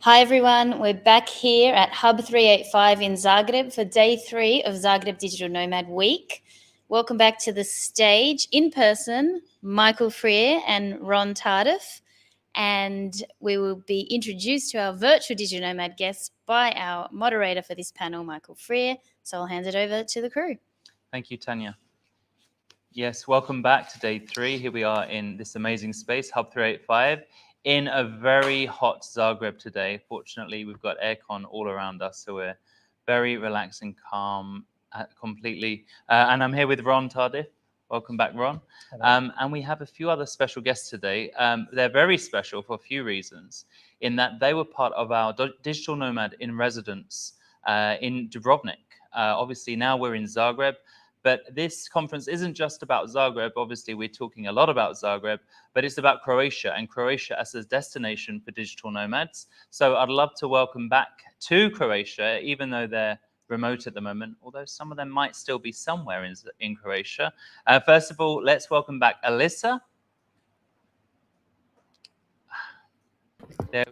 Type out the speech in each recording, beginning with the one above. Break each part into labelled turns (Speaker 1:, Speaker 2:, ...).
Speaker 1: Hi everyone, we're back here at Hub 385 in Zagreb for day 3 of Zagreb Digital Nomad Week. Welcome back to the stage in person, Michael Freer and Ron Tardif, and we will be introduced to our virtual Digital Nomad guests by our moderator for this panel, Michael Freer. So I'll hand it over to the crew.
Speaker 2: Thank you, Tanya. Yes, welcome back to day 3. Here we are in this amazing space, Hub 385, in a very hot Zagreb today. Fortunately, we've got aircon all around us, so we're very relaxed and calm completely. And I'm here with Ron Tardif. Welcome back, Ron. And we have a few other special guests today. They're very special for a few reasons, in that they were part of our Digital Nomad in residence in Dubrovnik. Obviously, now we're in Zagreb. But this conference isn't just about Zagreb. Obviously, we're talking a lot about Zagreb, but it's about Croatia and Croatia as a destination for digital nomads. So I'd love to welcome back to Croatia, even though they're remote at the moment, although some of them might still be somewhere in Croatia. First of all, let's welcome back Alyssa.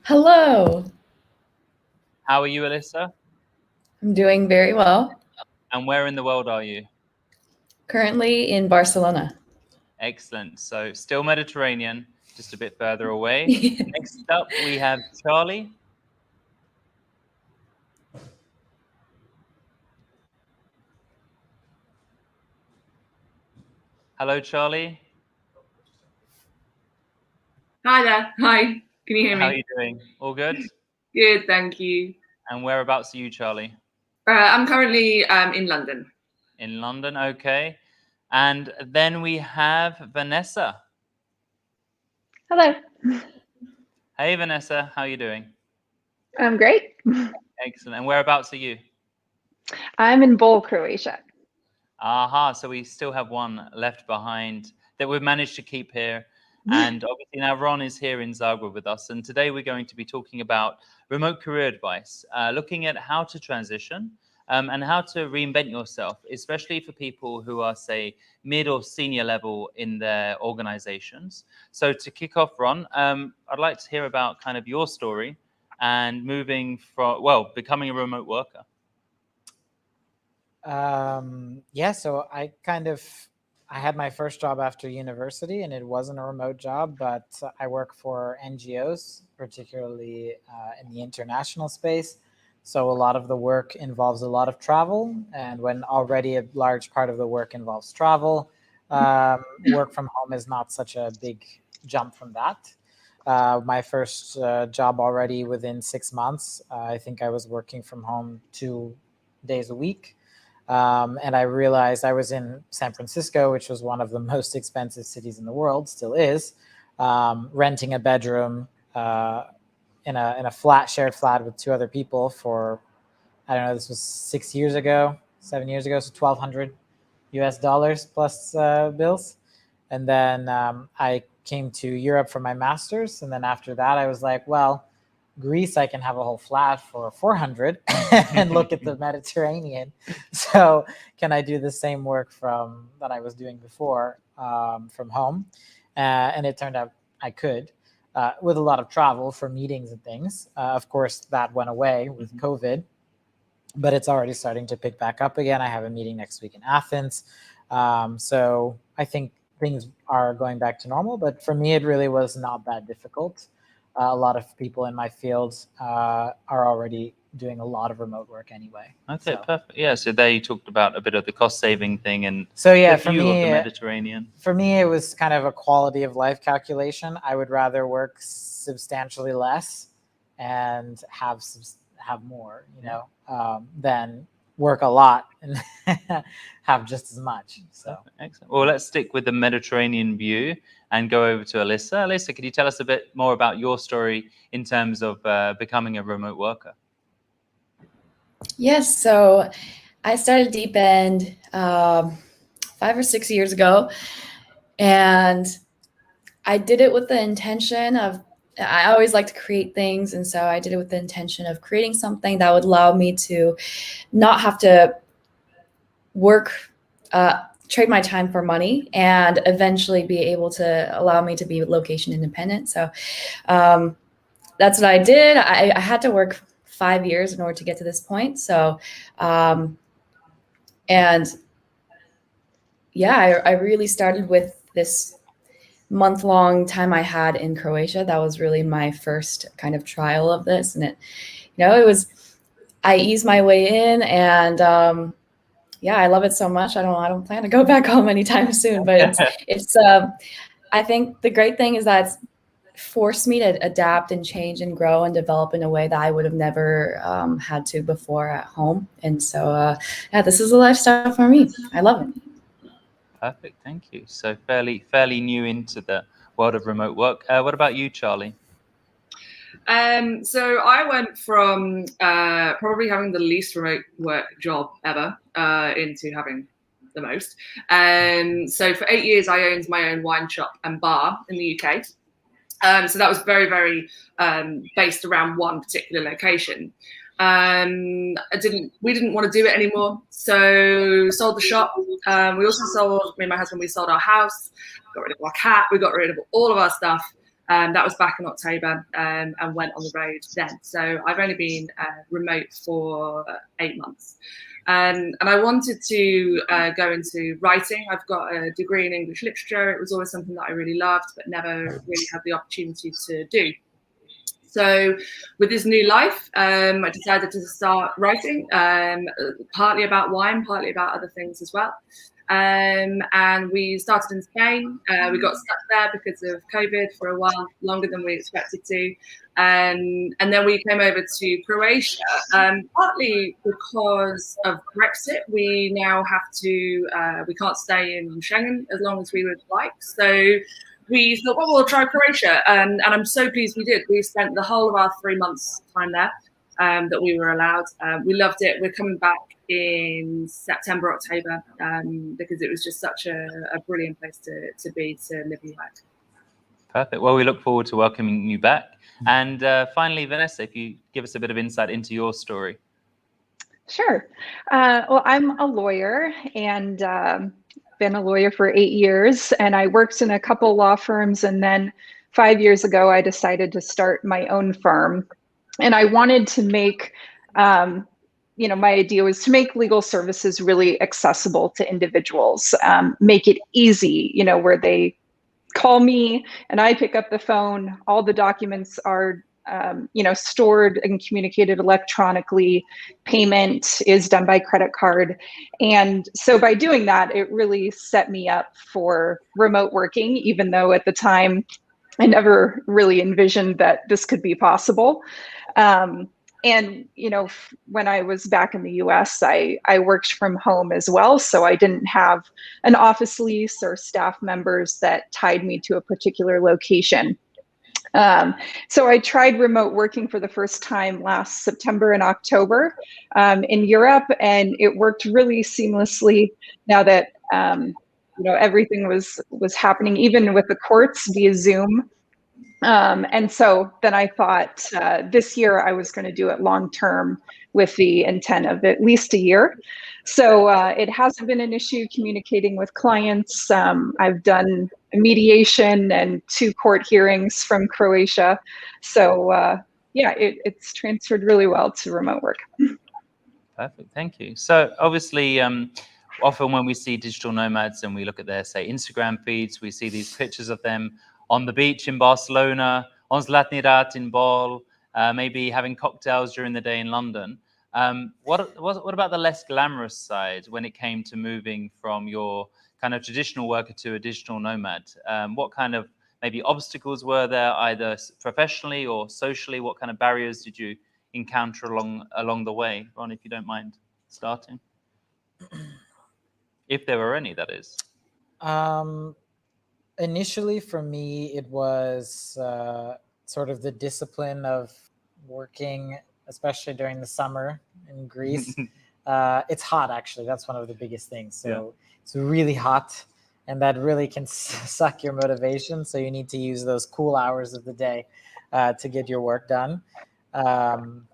Speaker 3: Hello.
Speaker 2: How are you, Alyssa?
Speaker 3: I'm doing very well.
Speaker 2: And where in the world are you?
Speaker 3: Currently in Barcelona.
Speaker 2: Excellent. So still Mediterranean, just a bit further away. Next up, we have Charlie. Hello, Charlie.
Speaker 4: Hi there. Hi. Can you hear me?
Speaker 2: How are you doing? All good?
Speaker 4: Good, thank you.
Speaker 2: And whereabouts are you, Charlie?
Speaker 4: I'm currently in London.
Speaker 2: In London, okay. And then we have Vanessa.
Speaker 5: Hello.
Speaker 2: Hey, Vanessa. How are you doing?
Speaker 5: I'm great.
Speaker 2: Excellent. And whereabouts are you?
Speaker 5: I'm in Bol, Croatia.
Speaker 2: Aha. So we still have one left behind that we've managed to keep here. And obviously now Ron is here in Zagreb with us. And today we're going to be talking about remote career advice, looking at how to transition and how to reinvent yourself, especially for people who are, say, mid or senior level in their organizations. So to kick off, Ron, I'd like to hear about kind of your story and moving from, well, becoming a remote worker.
Speaker 6: Yeah, so I had my first job after university, and it wasn't a remote job, but I work for NGOs, particularly in the international space. So a lot of the work involves a lot of travel, and when already a large part of the work involves travel, work from home is not such a big jump from that. My first job already within 6 months, I think I was working from home 2 days a week. And I realized I was in San Francisco, which was one of the most expensive cities in the world, still is, renting a bedroom in a shared flat with 2 other people for, I don't know, this was 7 years ago, so $1,200 US plus bills. And then I came to Europe for my master's. And then after that, I was like, well, Greece, I can have a whole flat for 400 and look at the Mediterranean. So can I do the same work that I was doing before from home? And it turned out I could, with a lot of travel for meetings and things. Of course, that went away with COVID, but it's already starting to pick back up again. I have a meeting next week in Athens. So I think things are going back to normal, but for me, it really was not that difficult. A lot of people in my field are already doing a lot of remote work anyway.
Speaker 2: Okay, perfect. Yeah, so there you talked about a bit of the cost-saving thing and
Speaker 6: so yeah,
Speaker 2: the view of the Mediterranean.
Speaker 6: For me, it was kind of a quality of life calculation. I would rather work substantially less and have more, than work a lot and have just as much. So
Speaker 2: excellent. Well, let's stick with the Mediterranean view and go over to Alyssa. Alyssa, could you tell us a bit more about your story in terms of becoming a remote worker?
Speaker 3: Yes, so I started Deep End 5 or 6 years ago, and I did it with the intention of, I always like to create things, and so I did it with the intention of creating something that would allow me to not have to work, trade my time for money, and eventually be able to allow me to be location independent. So that's what I did. I had to work 5 years in order to get to this point. So, and yeah, I really started with this month-long time I had in Croatia. That was really my first kind of trial of this. And I eased my way in, and yeah, I love it so much. I don't plan to go back home anytime soon, but it's I think the great thing is that it's forced me to adapt and change and grow and develop in a way that I would have never had to before at home. And so, yeah, this is a lifestyle for me. I love it.
Speaker 2: Perfect, thank you. So fairly new into the world of remote work. What about you, Charlie?
Speaker 4: So I went from probably having the least remote work job ever into having the most. So for 8 years, I owned my own wine shop and bar in the UK. So that was very, very based around one particular location. We didn't want to do it anymore, so sold the shop. We also sold, me and my husband, we sold our house, got rid of our cat, we got rid of all of our stuff. That was back in October, and went on the road then. So I've only been remote for 8 months. And I wanted to go into writing. I've got a degree in English literature. It was always something that I really loved, but never really had the opportunity to do. So with this new life, I decided to start writing, partly about wine, partly about other things as well. And we started in Spain. We got stuck there because of COVID for a while, longer than we expected to. And then we came over to Croatia, partly because of Brexit. We now have to, we can't stay in Schengen as long as we would like. So we thought, well, we'll try Croatia. And I'm so pleased we did. We spent the whole of our 3 months time there that we were allowed. We loved it. We're coming back in September, October, because it was just such a brilliant place to be, to live and work.
Speaker 2: Perfect. Well, we look forward to welcoming you back. And finally, Vanessa, if you give us a bit of insight into your story.
Speaker 5: Sure. Well, I'm a lawyer and been a lawyer for 8 years, and I worked in a couple law firms. And then 5 years ago, I decided to start my own firm. And I wanted to make, my idea was to make legal services really accessible to individuals, make it easy, where they call me and I pick up the phone. All the documents are, stored and communicated electronically. Payment is done by credit card. And so by doing that, it really set me up for remote working, even though at the time I never really envisioned that this could be possible. And, when I was back in the US, I worked from home as well. So I didn't have an office lease or staff members that tied me to a particular location. So I tried remote working for the first time last September and October in Europe, and it worked really seamlessly now that, everything was happening, even with the courts via Zoom. And so then I thought this year I was going to do it long term with the intent of at least a year. So it hasn't been an issue communicating with clients. I've done a mediation and 2 court hearings from Croatia. So it's transferred really well to remote work.
Speaker 2: Perfect, thank you. So obviously, often when we see digital nomads and we look at their, say, Instagram feeds, we see these pictures of them on the beach in Barcelona, on Zlatni Rat in Bol, maybe having cocktails during the day in London. What about the less glamorous side when it came to moving from your kind of traditional worker to a digital nomad? What kind of maybe obstacles were there, either professionally or socially? What kind of barriers did you encounter along the way? Ron, if you don't mind starting. If there were any, that is.
Speaker 6: Initially, for me, it was sort of the discipline of working, especially during the summer in Greece. It's hot, actually. That's one of the biggest things. So It's really hot, and that really can suck your motivation. So you need to use those cool hours of the day to get your work done. And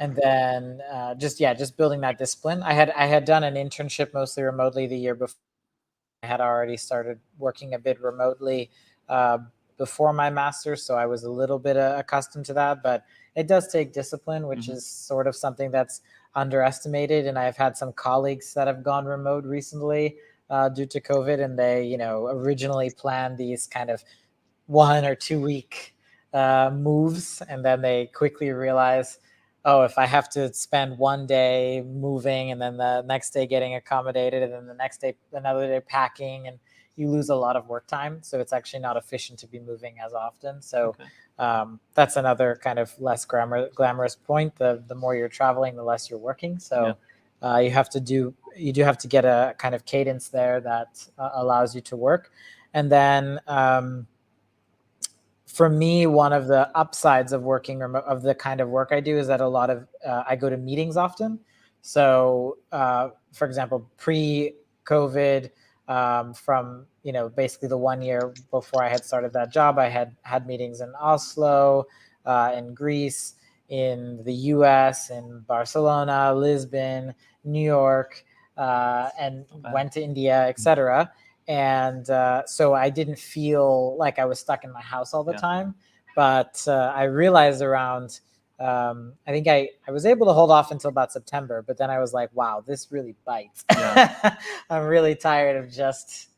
Speaker 6: then just building that discipline. I had done an internship mostly remotely the year before. I had already started working a bit remotely before my master's, so I was a little bit accustomed to that, but it does take discipline, which is sort of something that's underestimated. And I've had some colleagues that have gone remote recently due to COVID, and they, originally planned these kind of 1 or 2 week moves, and then they quickly realize, oh, if I have to spend one day moving and then the next day getting accommodated and then the next day, another day packing, and you lose a lot of work time. So it's actually not efficient to be moving as often. So that's another kind of less glamorous point. The more you're traveling, the less you're working. So you do have to get a kind of cadence there that allows you to work. And then for me, one of the upsides of working remote, of the kind of work I do, is that a lot of I go to meetings often. So, for example, pre-COVID, from basically the 1 year before I had started that job, I had meetings in Oslo, in Greece, in the US, in Barcelona, Lisbon, New York, and went to India, etc. And so I didn't feel like I was stuck in my house all the time. But I realized around, I think I was able to hold off until about September, but then I was like, wow, this really bites. I'm really tired of just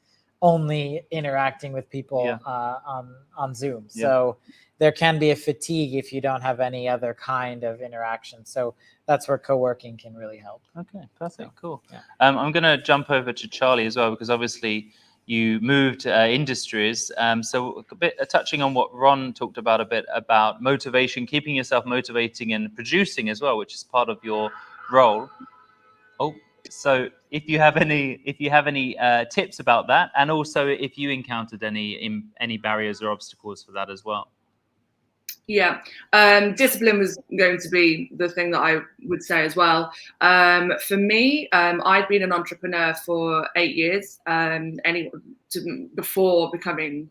Speaker 6: only interacting with people on Zoom. So there can be a fatigue if you don't have any other kind of interaction. So that's where co-working can really help.
Speaker 2: Okay, perfect, cool. I'm going to jump over to Charlie as well, because obviously you moved industries. So a bit touching on what Ron talked about a bit about motivation, keeping yourself motivating and producing as well, which is part of your role. So if you have any tips about that, and also if you encountered any barriers or obstacles for that as well.
Speaker 4: Yeah, discipline was going to be the thing that I would say as well. For me, I'd been an entrepreneur for 8 years, before becoming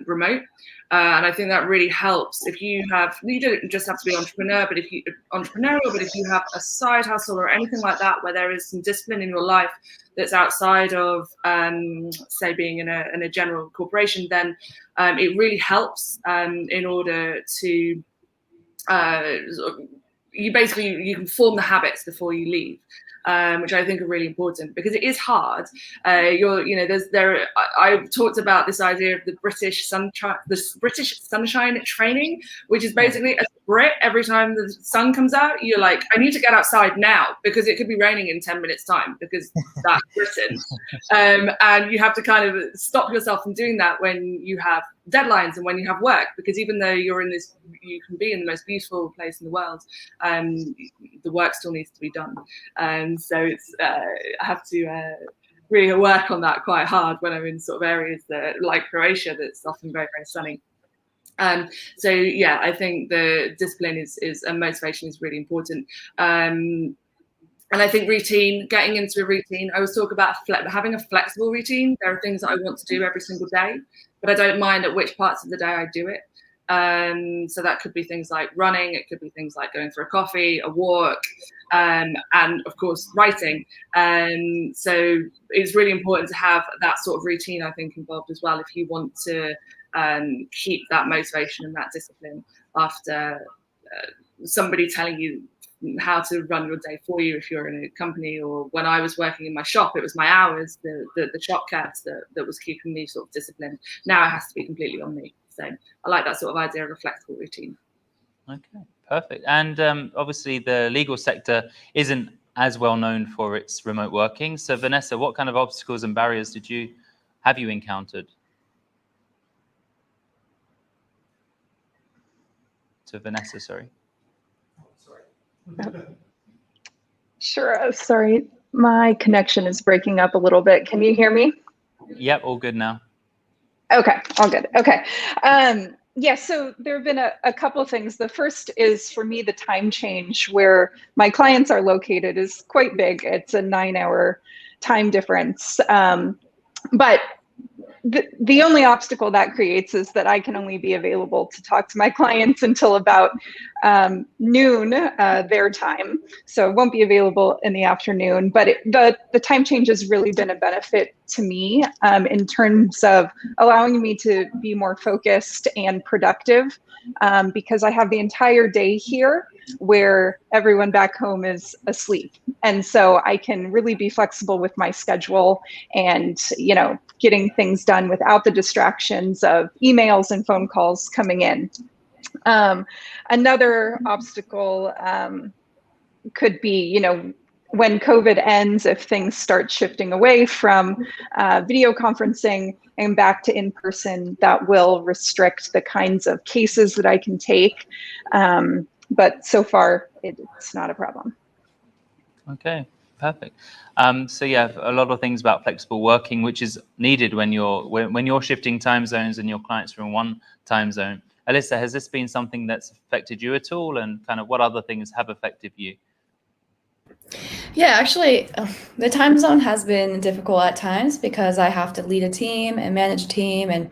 Speaker 4: remote. And I think that really helps if you don't just have to be entrepreneurial, but if you have a side hustle or anything like that, where there is some discipline in your life that's outside of, say, being in a general corporation, then it really helps in order to, you can form the habits before you leave. Which I think are really important, because it is hard. I've talked about this idea of the British sunshine training, which is basically a Brit, every time the sun comes out, you're like, I need to get outside now, because it could be raining in 10 minutes time, because that's Britain. And you have to kind of stop yourself from doing that when you have deadlines and when you have work, because even though you can be in the most beautiful place in the world, the work still needs to be done. So it's I have to really work on that quite hard when I'm in sort of areas that, like Croatia, that's often very, very sunny. So yeah, I think the discipline and motivation is really important. And I think getting into a routine, I always talk about having a flexible routine. There are things that I want to do every single day, but I don't mind at which parts of the day I do it. So that could be things like running, it could be things like going for a coffee, a walk, and of course writing. So it's really important to have that sort of routine, I think, involved as well, if you want to keep that motivation and that discipline after somebody telling you how to run your day for you if you're in a company. Or when I was working in my shop, it was my hours, the shop cats that was keeping me sort of disciplined. Now it has to be completely on me. So I like that sort of idea of a flexible routine. Okay,
Speaker 2: perfect. And obviously the legal sector isn't as well known for its remote working. So Vanessa, what kind of obstacles and barriers have you encountered? To Vanessa, sorry.
Speaker 5: Sure. Sorry, my connection is breaking up a little bit. Can you hear me?
Speaker 2: Yep, all good now.
Speaker 5: Okay, all good. Okay. Yeah, so there have been a couple of things. The first is, for me, the time change where my clients are located is quite big. It's a 9-hour time difference. But the only obstacle that creates is that I can only be available to talk to my clients until about noon their time. So it won't be available in the afternoon, but the time change has really been a benefit to me in terms of allowing me to be more focused and productive, because I have the entire day here where everyone back home is asleep. And so I can really be flexible with my schedule and, you know, getting things done without the distractions of emails and phone calls coming in. Another obstacle could be, you know, when COVID ends, if things start shifting away from video conferencing and back to in-person, that will restrict the kinds of cases that I can take. But so far, it's not a problem.
Speaker 2: Okay, perfect. So yeah, a lot of things about flexible working, which is needed when you're shifting time zones and your clients are in one time zone. Alyssa, has this been something that's affected you at all, and kind of what other things have affected you?
Speaker 3: Yeah, actually, the time zone has been difficult at times because I have to lead a team and manage a team, and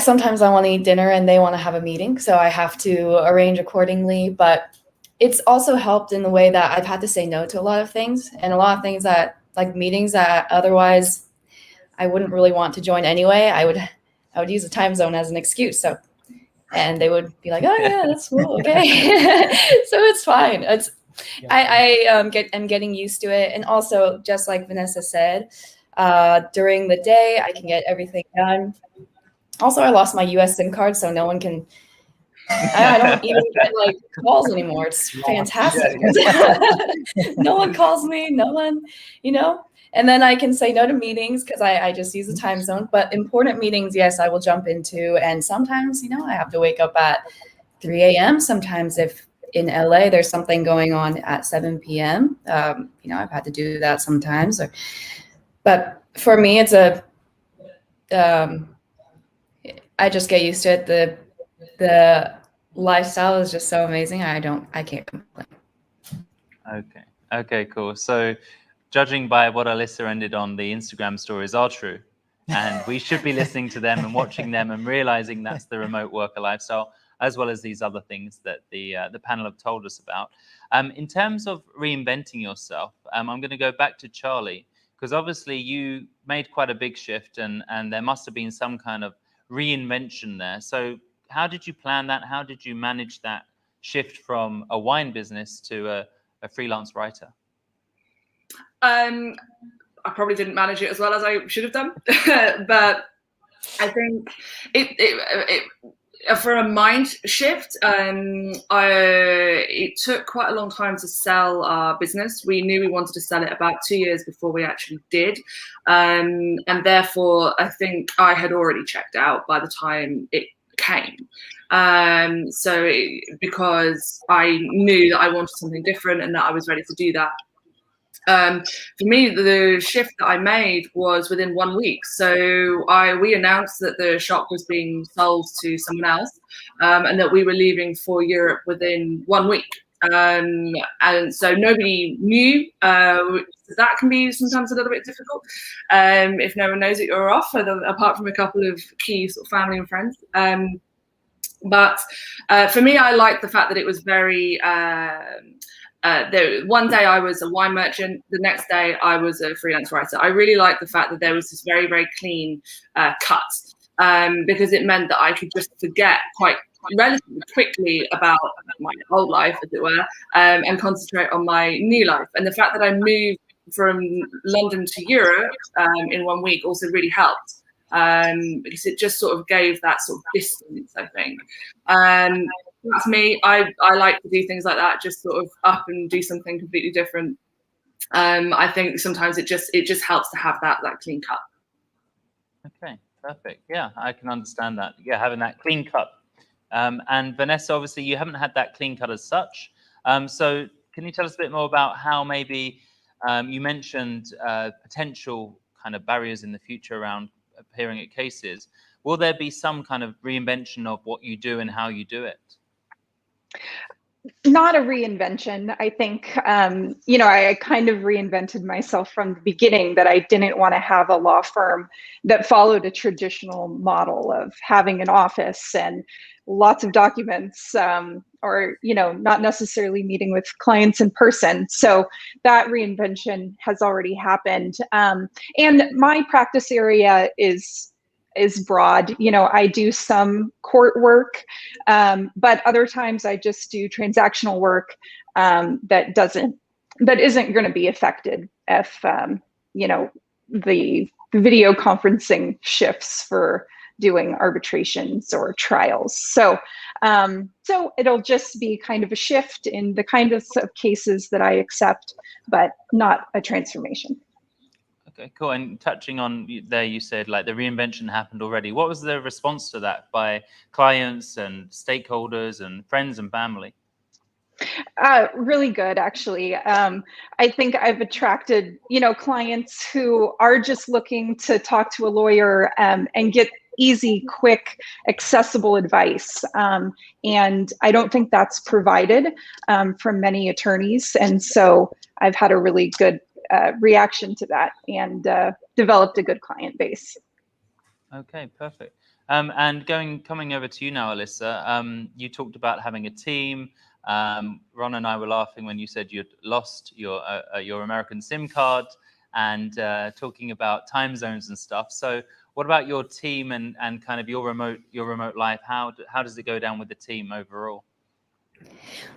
Speaker 3: sometimes I want to eat dinner and they want to have a meeting, so I have to arrange accordingly. But it's also helped in the way that I've had to say no to a lot of things, and a lot of things that, like meetings that otherwise I wouldn't really want to join anyway. I would use the time zone as an excuse. So, and they would be like, "Oh yeah, that's cool, okay." So it's fine. I'm getting used to it, and also just like Vanessa said, during the day I can get everything done. Also, I lost my US SIM card, so no one can. I don't even get like calls anymore. It's fantastic. No one calls me. No one, you know. And then I can say no to meetings because I just use the time zone. But important meetings, yes, I will jump into. And sometimes, you know, I have to wake up at 3 a.m. Sometimes if in LA there's something going on at 7 p.m., you know, I've had to do that sometimes. But for me, it's I just get used to it. The lifestyle is just so amazing. I can't complain.
Speaker 2: Okay, cool. So judging by what Alyssa ended on, the Instagram stories are true. And we should be listening to them and watching them and realizing that's the remote worker lifestyle, as well as these other things that the panel have told us about. In terms of reinventing yourself, I'm going to go back to Charlie, because obviously you made quite a big shift, and there must have been some kind of reinvention there. So how did you plan that? How did you manage that shift from a wine business to a freelance writer?
Speaker 4: I probably didn't manage it as well as I should have done, but I think it for a mind shift, it took quite a long time to sell our business. We knew we wanted to sell it about 2 years before we actually did. And therefore, I think I had already checked out by the time it came. Because I knew that I wanted something different and that I was ready to do that. For me, the shift that I made was within 1 week. So we announced that the shop was being sold to someone else, and that we were leaving for Europe within 1 week. And so nobody knew. That can be sometimes a little bit difficult if no one knows that you're off, apart from a couple of key sort of family and friends. But for me, I liked the fact that it was very. One day I was a wine merchant, the next day I was a freelance writer. I really liked the fact that there was this very, very clean cut, because it meant that I could just forget quite relatively quickly about my old life, as it were, and concentrate on my new life. And the fact that I moved from London to Europe in 1 week also really helped, because it just sort of gave that sort of distance, I think. That's me. I like to do things like that, just sort of up and do something completely different. I think sometimes it just helps to have that clean cut.
Speaker 2: Okay, perfect. Yeah, I can understand that. Yeah, having that clean cut. And Vanessa, obviously you haven't had that clean cut as such. So can you tell us a bit more about how maybe you mentioned potential kind of barriers in the future around appearing at cases? Will there be some kind of reinvention of what you do and how you do it?
Speaker 5: Not a reinvention. I think, you know, I kind of reinvented myself from the beginning, that I didn't want to have a law firm that followed a traditional model of having an office and lots of documents, or not necessarily meeting with clients in person. So that reinvention has already happened. And my practice area is broad. I do some court work, but other times I just do transactional work that isn't going to be affected if the video conferencing shifts for doing arbitrations or trials. So it'll just be kind of a shift in the kinds of cases that I accept, but not a transformation.
Speaker 2: Okay, cool. And touching on there, you said like the reinvention happened already. What was the response to that by clients and stakeholders and friends and family?
Speaker 5: Really good, actually. I think I've attracted, clients who are just looking to talk to a lawyer and get easy, quick, accessible advice. And I don't think that's provided from many attorneys. And so I've had a really good reaction to that and developed a good client base.
Speaker 2: Okay, perfect. And coming over to you now, Alyssa, you talked about having a team. Ron and I were laughing when you said you'd lost your American SIM card, and talking about time zones and stuff. So what about your team and kind of your remote life? How does it go down with the team overall?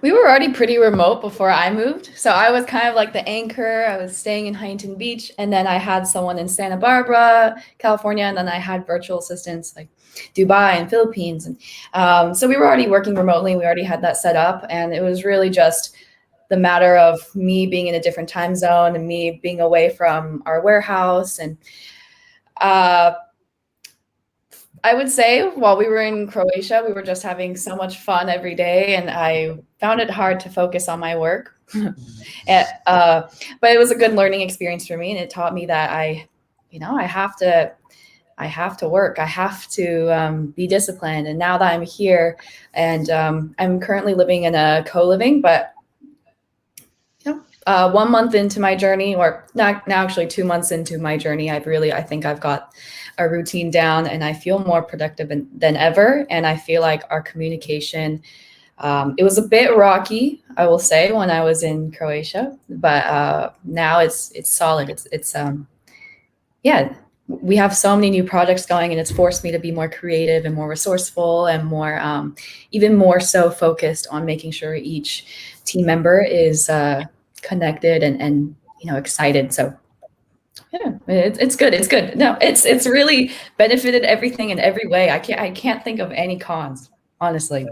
Speaker 3: We were already pretty remote before I moved. So I was kind of like the anchor. I was staying in Huntington Beach, and then I had someone in Santa Barbara, California, and then I had virtual assistants like Dubai and Philippines. And so we were already working remotely. We already had that set up, and it was really just the matter of me being in a different time zone and me being away from our warehouse. And I would say while we were in Croatia, we were just having so much fun every day, and I found it hard to focus on my work. But it was a good learning experience for me, and it taught me that I have to work. I have to be disciplined. And now that I'm here, and I'm currently living in a co-living, but 1 month into my journey, or now actually 2 months into my journey, I think I've got a routine down, and I feel more productive than ever. And I feel like our communication, it was a bit rocky, I will say, when I was in Croatia, but now it's solid. We have so many new projects going, and it's forced me to be more creative and more resourceful and more, even more so focused on making sure each team member is connected and excited. So yeah, it's good. It's good. No, it's really benefited everything in every way. I can't think of any cons, honestly.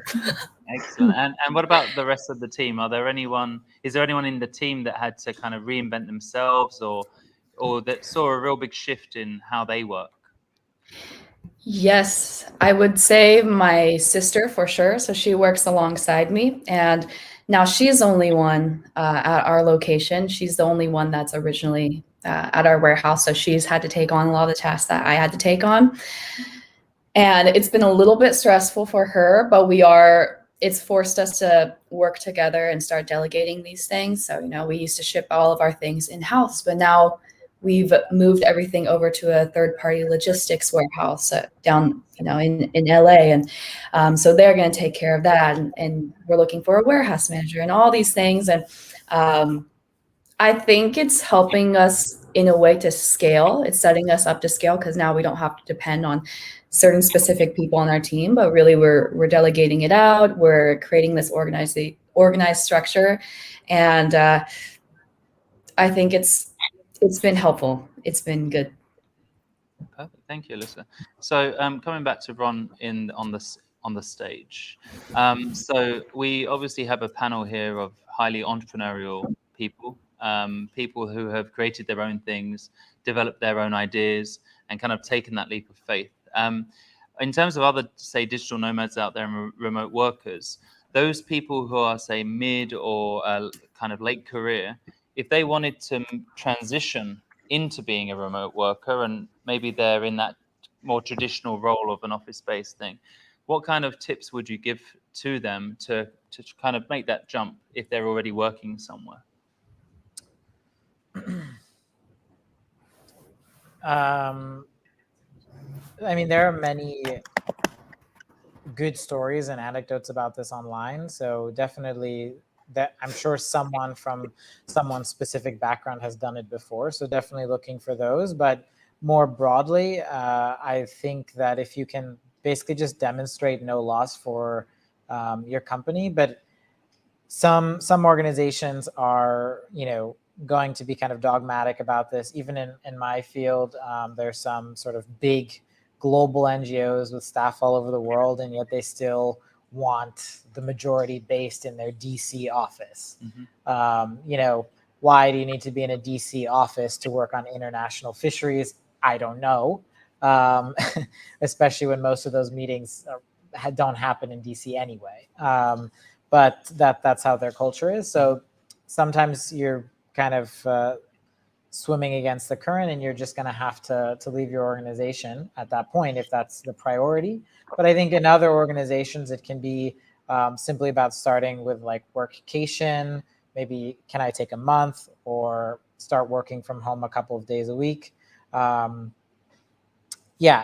Speaker 2: Excellent. And what about the rest of the team? Is there anyone in the team that had to kind of reinvent themselves or that saw a real big shift in how they work?
Speaker 3: Yes, I would say my sister for sure. So she works alongside me, and now she's the only one at our location. She's the only one that's originally at our warehouse. So she's had to take on a lot of the tasks that I had to take on. And it's been a little bit stressful for her, but it's forced us to work together and start delegating these things. So, we used to ship all of our things in-house, but now we've moved everything over to a third-party logistics warehouse down, in LA. And so they're going to take care of that. And we're looking for a warehouse manager and all these things. And I think it's helping us in a way to scale. It's setting us up to scale because now we don't have to depend on certain specific people on our team, but really we're delegating it out. We're creating this organized structure. And I think it's been helpful. It's been good.
Speaker 2: Perfect. Thank you, Alyssa. So coming back to Ron on the stage. So we obviously have a panel here of highly entrepreneurial people, people who have created their own things, developed their own ideas, and kind of taken that leap of faith. In terms of other, say, digital nomads out there and remote workers, those people who are, say, mid or kind of late career, if they wanted to transition into being a remote worker and maybe they're in that more traditional role of an office-based thing, what kind of tips would you give to them to kind of make that jump if they're already working somewhere?
Speaker 6: I mean, there are many good stories and anecdotes about this online. So definitely that I'm sure someone from someone's specific background has done it before. So definitely looking for those. But more broadly, I think that if you can basically just demonstrate no loss for your company, but some organizations are, going to be kind of dogmatic about this. Even in my field, there's some sort of big global NGOs with staff all over the world, and yet they still want the majority based in their DC office. Why do you need to be in a DC office to work on international fisheries? I don't know, especially when most of those meetings don't happen in DC anyway. But that's how their culture is. So sometimes you're kind of swimming against the current, and you're just going to have to leave your organization at that point if that's the priority. But I think in other organizations, it can be simply about starting with like workcation. Maybe can I take a month, or start working from home a couple of days a week.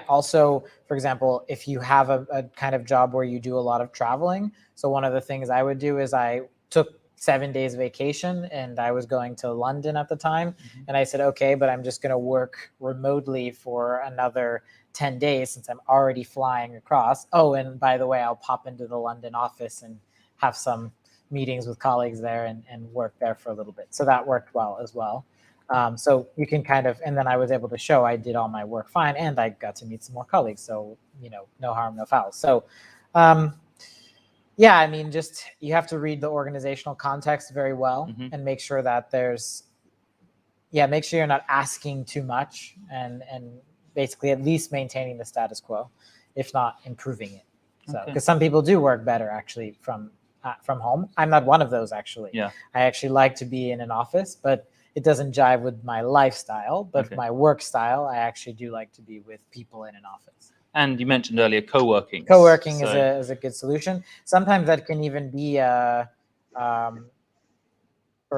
Speaker 6: Also, for example, if you have a kind of job where you do a lot of traveling. So one of the things I would do is I took 7 days vacation, and I was going to London at the time. And I said, okay, but I'm just going to work remotely for another 10 days since I'm already flying across. Oh, and by the way, I'll pop into the London office and have some meetings with colleagues there and work there for a little bit. So that worked well as well. So you can kind of, and then I was able to show I did all my work fine, and I got to meet some more colleagues. So, no harm, no foul. So, I mean, just you have to read the organizational context very well and make sure that make sure you're not asking too much, and basically at least maintaining the status quo, if not improving it. So, because some people do work better actually from home. I'm not one of those actually.
Speaker 2: Yeah.
Speaker 6: I actually like to be in an office, but it doesn't jive with my lifestyle. But my work style, I actually do like to be with people in an office.
Speaker 2: And you mentioned earlier co-working.
Speaker 6: Co-working is a good solution. Sometimes that can even be sort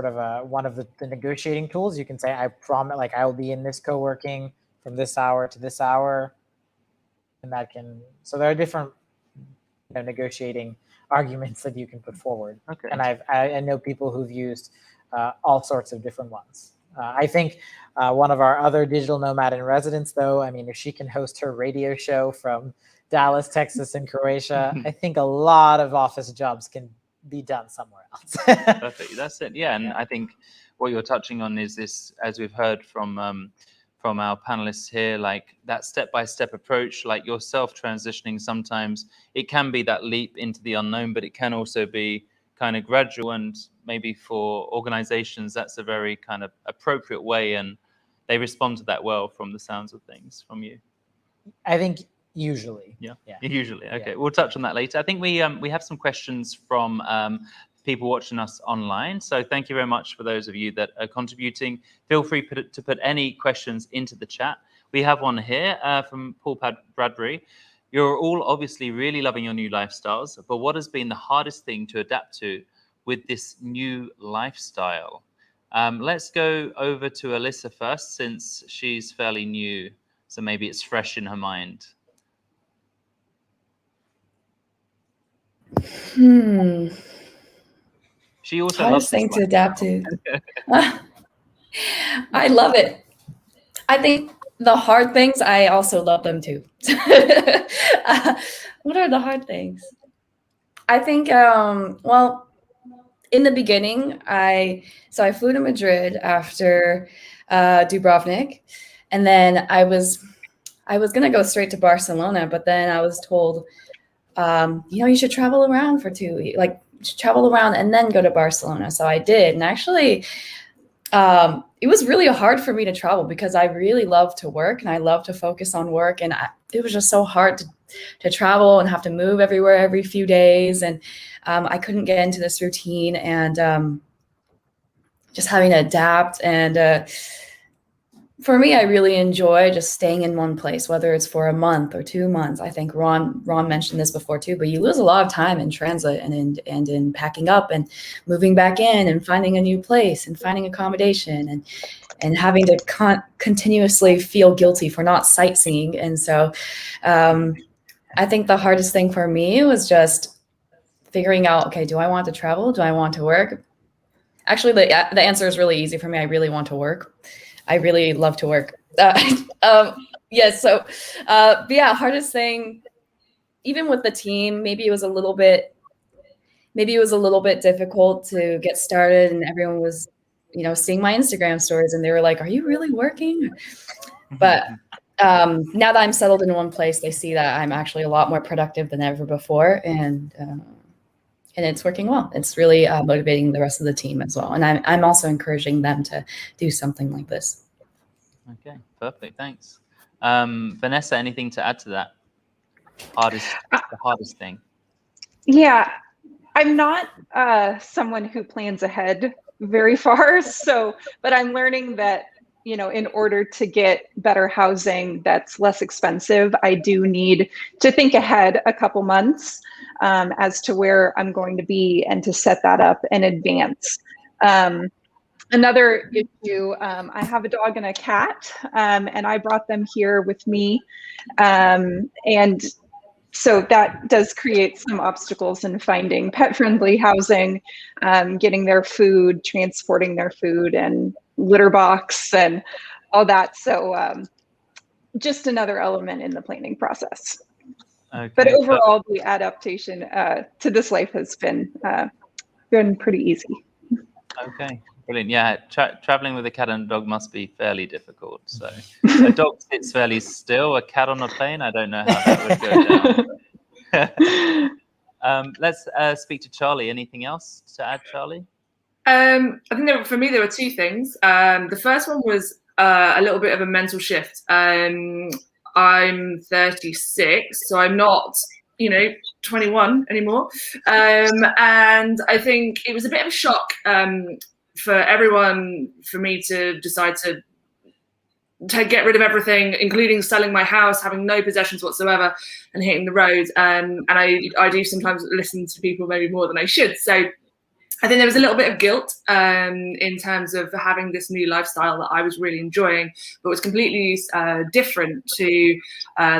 Speaker 6: of one of the negotiating tools. You can say, I promise, like I will be in this co-working from this hour to this hour, and that can. So there are different negotiating arguments that you can put forward.
Speaker 2: Okay.
Speaker 6: And I know people who've used all sorts of different ones. I think one of our other digital nomad in residence, though, I mean, if she can host her radio show from Dallas, Texas, and Croatia, I think a lot of office jobs can be done somewhere else.
Speaker 2: Perfect. That's it. Yeah. And I think what you're touching on is this, as we've heard from our panelists here, like that step-by-step approach, like yourself transitioning, sometimes it can be that leap into the unknown, but it can also be kind of gradual, and maybe for organizations that's a very kind of appropriate way, and they respond to that well from the sounds of things from you.
Speaker 6: I think usually.
Speaker 2: Usually. Okay, we'll touch on that later. I think we have some questions from people watching us online, so thank you very much for those of you that are contributing. Feel free to put any questions into the chat. We have one here from Paul Bradbury. You're all obviously really loving your new lifestyles, but what has been the hardest thing to adapt to with this new lifestyle? Let's go over to Alyssa first, since she's fairly new, so maybe it's fresh in her mind. She also
Speaker 3: hardest thing to adapt to. I love it. I think the hard things, I also love them too. What are the hard things? I think, well, in the beginning, I flew to Madrid after Dubrovnik, and then I was gonna go straight to Barcelona, but then I was told, you should travel around for 2 weeks, like travel around and then go to Barcelona. So I did, and actually, it was really hard for me to travel because I really love to work and I love to focus on work, and it was just so hard to travel and have to move everywhere every few days, and I couldn't get into this routine, and just having to adapt. And for me, I really enjoy just staying in one place, whether it's for a month or 2 months. I think Ron mentioned this before too, but you lose a lot of time in transit and in packing up and moving back in and finding a new place and finding accommodation and having to continuously feel guilty for not sightseeing. And so I think the hardest thing for me was just figuring out, okay, do I want to travel? Do I want to work? Actually, the answer is really easy for me. I really want to work. I really love to work. Yes. So, but yeah, hardest thing, even with the team, maybe it was a little bit difficult to get started, and everyone was, seeing my Instagram stories, and they were like, "Are you really working?" But now that I'm settled in one place, they see that I'm actually a lot more productive than ever before, and it's working well. It's really motivating the rest of the team as well, and I'm also encouraging them to do something like this.
Speaker 2: Okay, perfect. Thanks. Vanessa, anything to add to that? The hardest thing.
Speaker 5: Yeah, I'm not someone who plans ahead very far. But I'm learning that, in order to get better housing that's less expensive, I do need to think ahead a couple months as to where I'm going to be and to set that up in advance. Another issue, I have a dog and a cat, and I brought them here with me. And so that does create some obstacles in finding pet-friendly housing, getting their food, transporting their food, and litter box and all that. So just another element in the planning process.
Speaker 2: Okay,
Speaker 5: but overall, the adaptation to this life has been pretty easy.
Speaker 2: Okay, brilliant. Yeah, traveling with a cat and a dog must be fairly difficult. So a dog sits fairly still, a cat on a plane, I don't know how that would go down. Let's speak to Charlie. Anything else to add, Charlie?
Speaker 4: I think for me, there were two things. The first one was a little bit of a mental shift. I'm 36, so I'm not, 21 anymore. And I think it was a bit of a shock for everyone, for me to decide to get rid of everything, including selling my house, having no possessions whatsoever, and hitting the road. And I do sometimes listen to people maybe more than I should. So I think there was a little bit of guilt in terms of having this new lifestyle that I was really enjoying, but was completely different to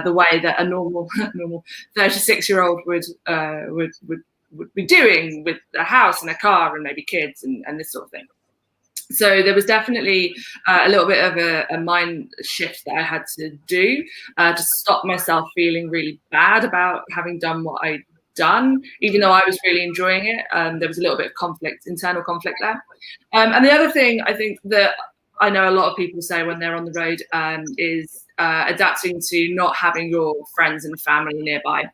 Speaker 4: the way that a normal 36-year-old would be doing, with a house and a car and maybe kids and this sort of thing. So there was definitely a little bit of a mind shift that I had to do to stop myself feeling really bad about having done what I'd done, even though I was really enjoying it. There was a little bit of internal conflict there. And the other thing I think that I know a lot of people say when they're on the road is adapting to not having your friends and family nearby.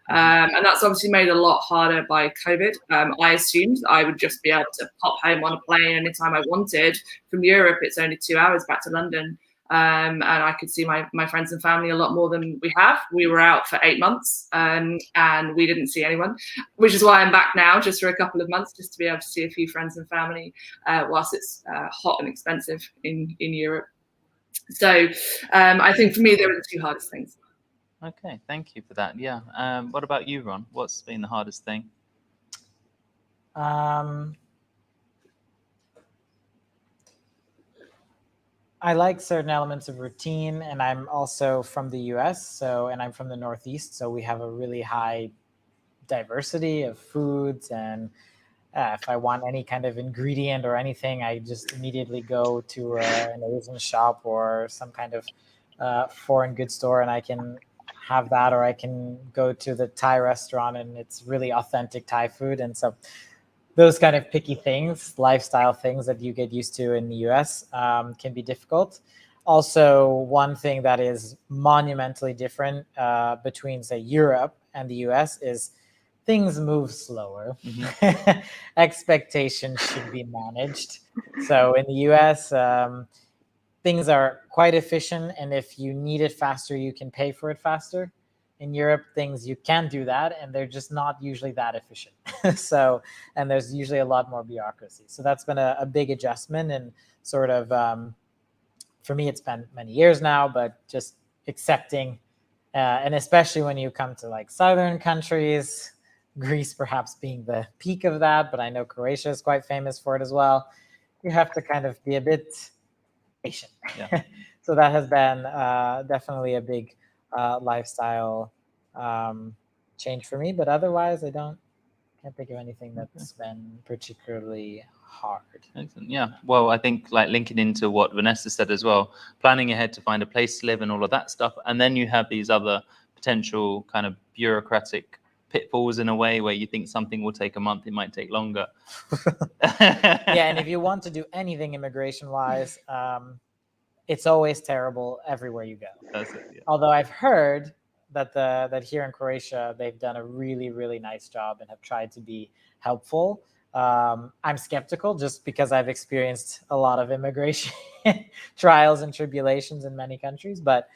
Speaker 4: And that's obviously made a lot harder by COVID. I assumed I would just be able to pop home on a plane anytime I wanted. From Europe, it's only 2 hours back to London. And I could see my friends and family a lot more than we have. We were out for 8 months and we didn't see anyone, which is why I'm back now just for a couple of months, just to be able to see a few friends and family whilst it's hot and expensive in Europe. So I think for me, they were the two hardest things.
Speaker 2: Okay, thank you for that. Yeah. What about you, Ron? What's been the hardest thing?
Speaker 6: I like certain elements of routine, and I'm also from the US, and I'm from the Northeast, so we have a really high diversity of foods, and if I want any kind of ingredient or anything, I just immediately go to an Asian shop or some kind of foreign goods store, and I can have that, or I can go to the Thai restaurant and it's really authentic Thai food. And so those kind of picky things, lifestyle things that you get used to in the US can be difficult. Also, one thing that is monumentally different between, say, Europe and the US is things move slower. Mm-hmm. Expectations should be managed. So in the US, things are quite efficient, and if you need it faster, you can pay for it faster. In Europe, things you can't do that, and they're just not usually that efficient. And there's usually a lot more bureaucracy. So that's been a big adjustment, and sort of, for me, it's been many years now, but just accepting, and especially when you come to like southern countries, Greece perhaps being the peak of that, but I know Croatia is quite famous for it as well. You have to kind of be a bit patient. Yeah. So that has been definitely a big lifestyle changed for me. But otherwise, can't think of anything that's been particularly hard.
Speaker 2: Excellent. Yeah. Well, I think like linking into what Vanessa said as well, planning ahead to find a place to live and all of that stuff. And then you have these other potential kind of bureaucratic pitfalls in a way where you think something will take a month, it might take longer.
Speaker 6: Yeah. And if you want to do anything immigration wise, it's always terrible everywhere you go.
Speaker 2: That's it, yeah.
Speaker 6: Although I've heard that here in Croatia, they've done a really, really nice job and have tried to be helpful. I'm skeptical just because I've experienced a lot of immigration trials and tribulations in many countries. But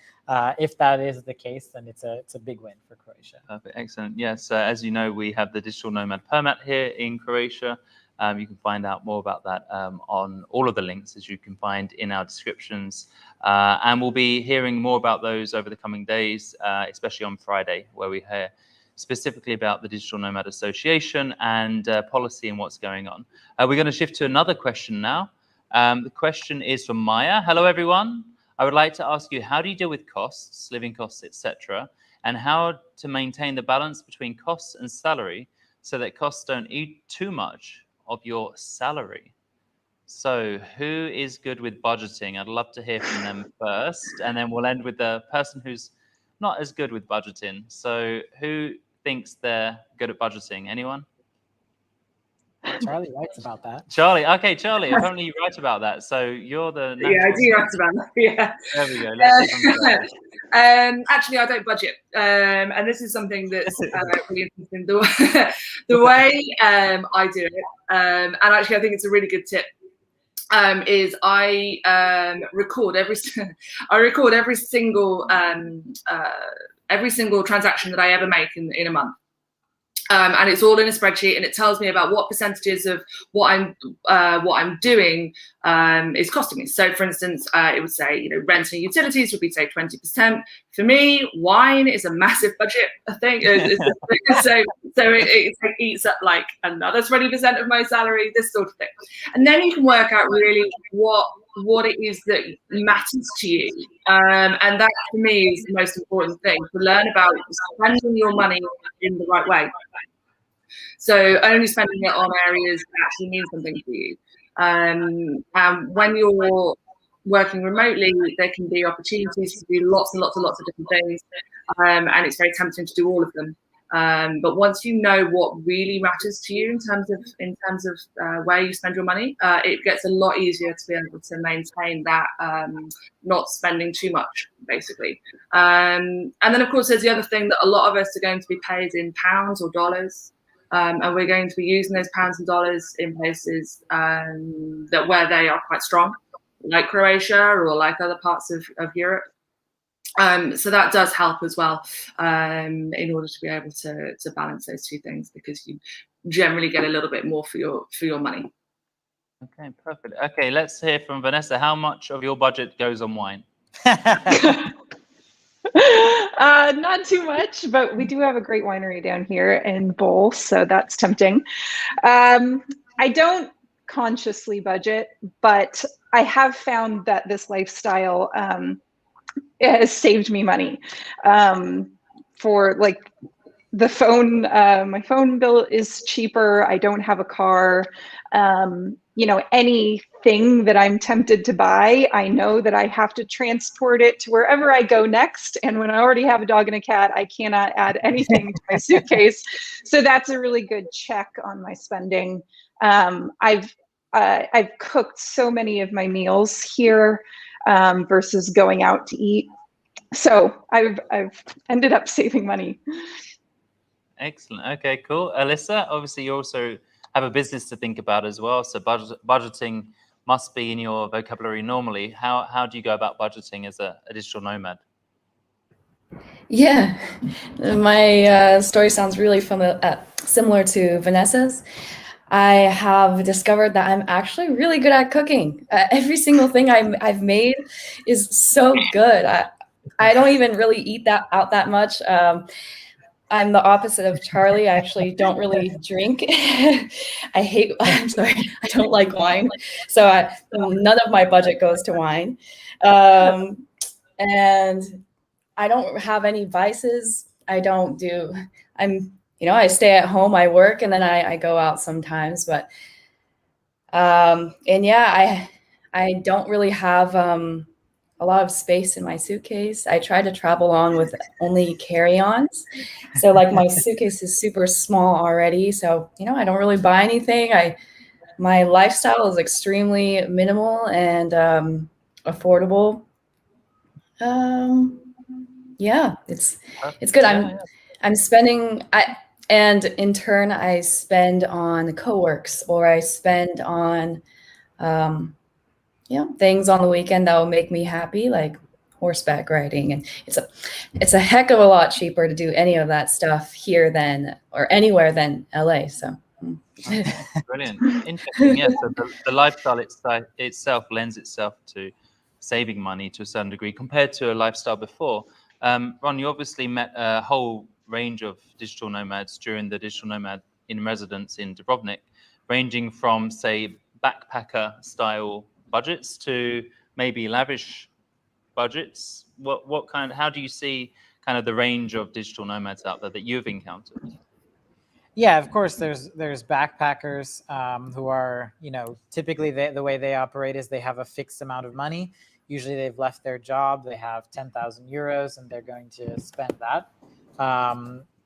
Speaker 6: if that is the case, then it's a big win for Croatia.
Speaker 2: Perfect. Excellent. Yes. As you know, we have the Digital Nomad permit here in Croatia. You can find out more about that on all of the links, as you can find in our descriptions. And we'll be hearing more about those over the coming days, especially on Friday, where we hear specifically about the Digital Nomad Association and policy and what's going on. We're going to shift to another question now. The question is from Maya. Hello, everyone. I would like to ask you, how do you deal with costs, living costs, etc., and how to maintain the balance between costs and salary so that costs don't eat too much of your salary? So who is good with budgeting? I'd love to hear from them first, and then we'll end with the person who's not as good with budgeting. So who thinks they're good at budgeting? Anyone?
Speaker 6: Charlie writes about that.
Speaker 2: Charlie. Okay, Charlie, apparently you write about that. So you're the
Speaker 4: Yeah, I do write about that. Yeah.
Speaker 2: There we go. Let's hear from Charlie.
Speaker 4: Actually, I don't budget, and this is something that's really interesting. The way I do it, and actually, I think it's a really good tip. Is I record every single transaction that I ever make in a month. And it's all in a spreadsheet, and it tells me about what percentages of what I'm doing is costing me. So, for instance, it would say, rent and utilities would be, say, 20%. For me, wine is a massive budget thing. So it eats up like another 20% of my salary, this sort of thing. And then you can work out really what it is that matters to you. And that, for me, is the most important thing, to learn about spending your money in the right way. So only spending it on areas that actually mean something to you. And when you're working remotely, there can be opportunities to do lots and lots and lots of different things. And it's very tempting to do all of them. But once you know what really matters to you in terms of where you spend your money, it gets a lot easier to be able to maintain that not spending too much, basically. And then, of course, there's the other thing that a lot of us are going to be paid in pounds or dollars. And we're going to be using those pounds and dollars in places where they are quite strong, like Croatia or like other parts of Europe. So that does help as well, in order to be able to balance those two things, because you generally get a little bit more for your money.
Speaker 2: Okay, perfect. Okay, let's hear from Vanessa. How much of your budget goes on wine?
Speaker 5: Not too much, but we do have a great winery down here in Bowl, so that's tempting. I don't consciously budget, but I have found that this lifestyle it has saved me money. For like the phone, my phone bill is cheaper. I don't have a car. Anything that I'm tempted to buy, I know that I have to transport it to wherever I go next. And when I already have a dog and a cat, I cannot add anything to my suitcase. So that's a really good check on my spending. I've cooked so many of my meals here versus going out to eat. So I've ended up saving money.
Speaker 2: Excellent. Okay, cool. Alyssa, obviously you also have a business to think about as well. So budgeting must be in your vocabulary normally. How do you go about budgeting as a digital nomad?
Speaker 3: Yeah, my story sounds really similar to Vanessa's. I have discovered that I'm actually really good at cooking. Every single thing I've made is so good. I don't even really eat out that much. I'm the opposite of Charlie. I actually don't really drink. I'm sorry, I don't like wine. So none of my budget goes to wine. And I don't have any vices. I don't do, I stay at home, I work, and then I go out sometimes, but, and yeah, I don't really have, a lot of space in my suitcase. I try to travel on with only carry-ons. So like my suitcase is super small already. So, I don't really buy anything. My lifestyle is extremely minimal and affordable. Yeah, it's good. I'm spending and in turn I spend on co-works, or I spend on things on the weekend that will make me happy, like horseback riding. And it's a heck of a lot cheaper to do any of that stuff here or anywhere than LA. So
Speaker 2: okay, brilliant, interesting. Yeah, so the lifestyle itself lends itself to saving money to a certain degree compared to a lifestyle before. Ron, you obviously met a whole range of digital nomads during the Digital Nomad in residence in Dubrovnik, ranging from, say, backpacker style budgets to maybe lavish budgets. How do you see kind of the range of digital nomads out there that you've encountered?
Speaker 6: Yeah, of course, there's backpackers who are, typically the way they operate is they have a fixed amount of money. Usually they've left their job, they have 10,000 euros and they're going to spend that.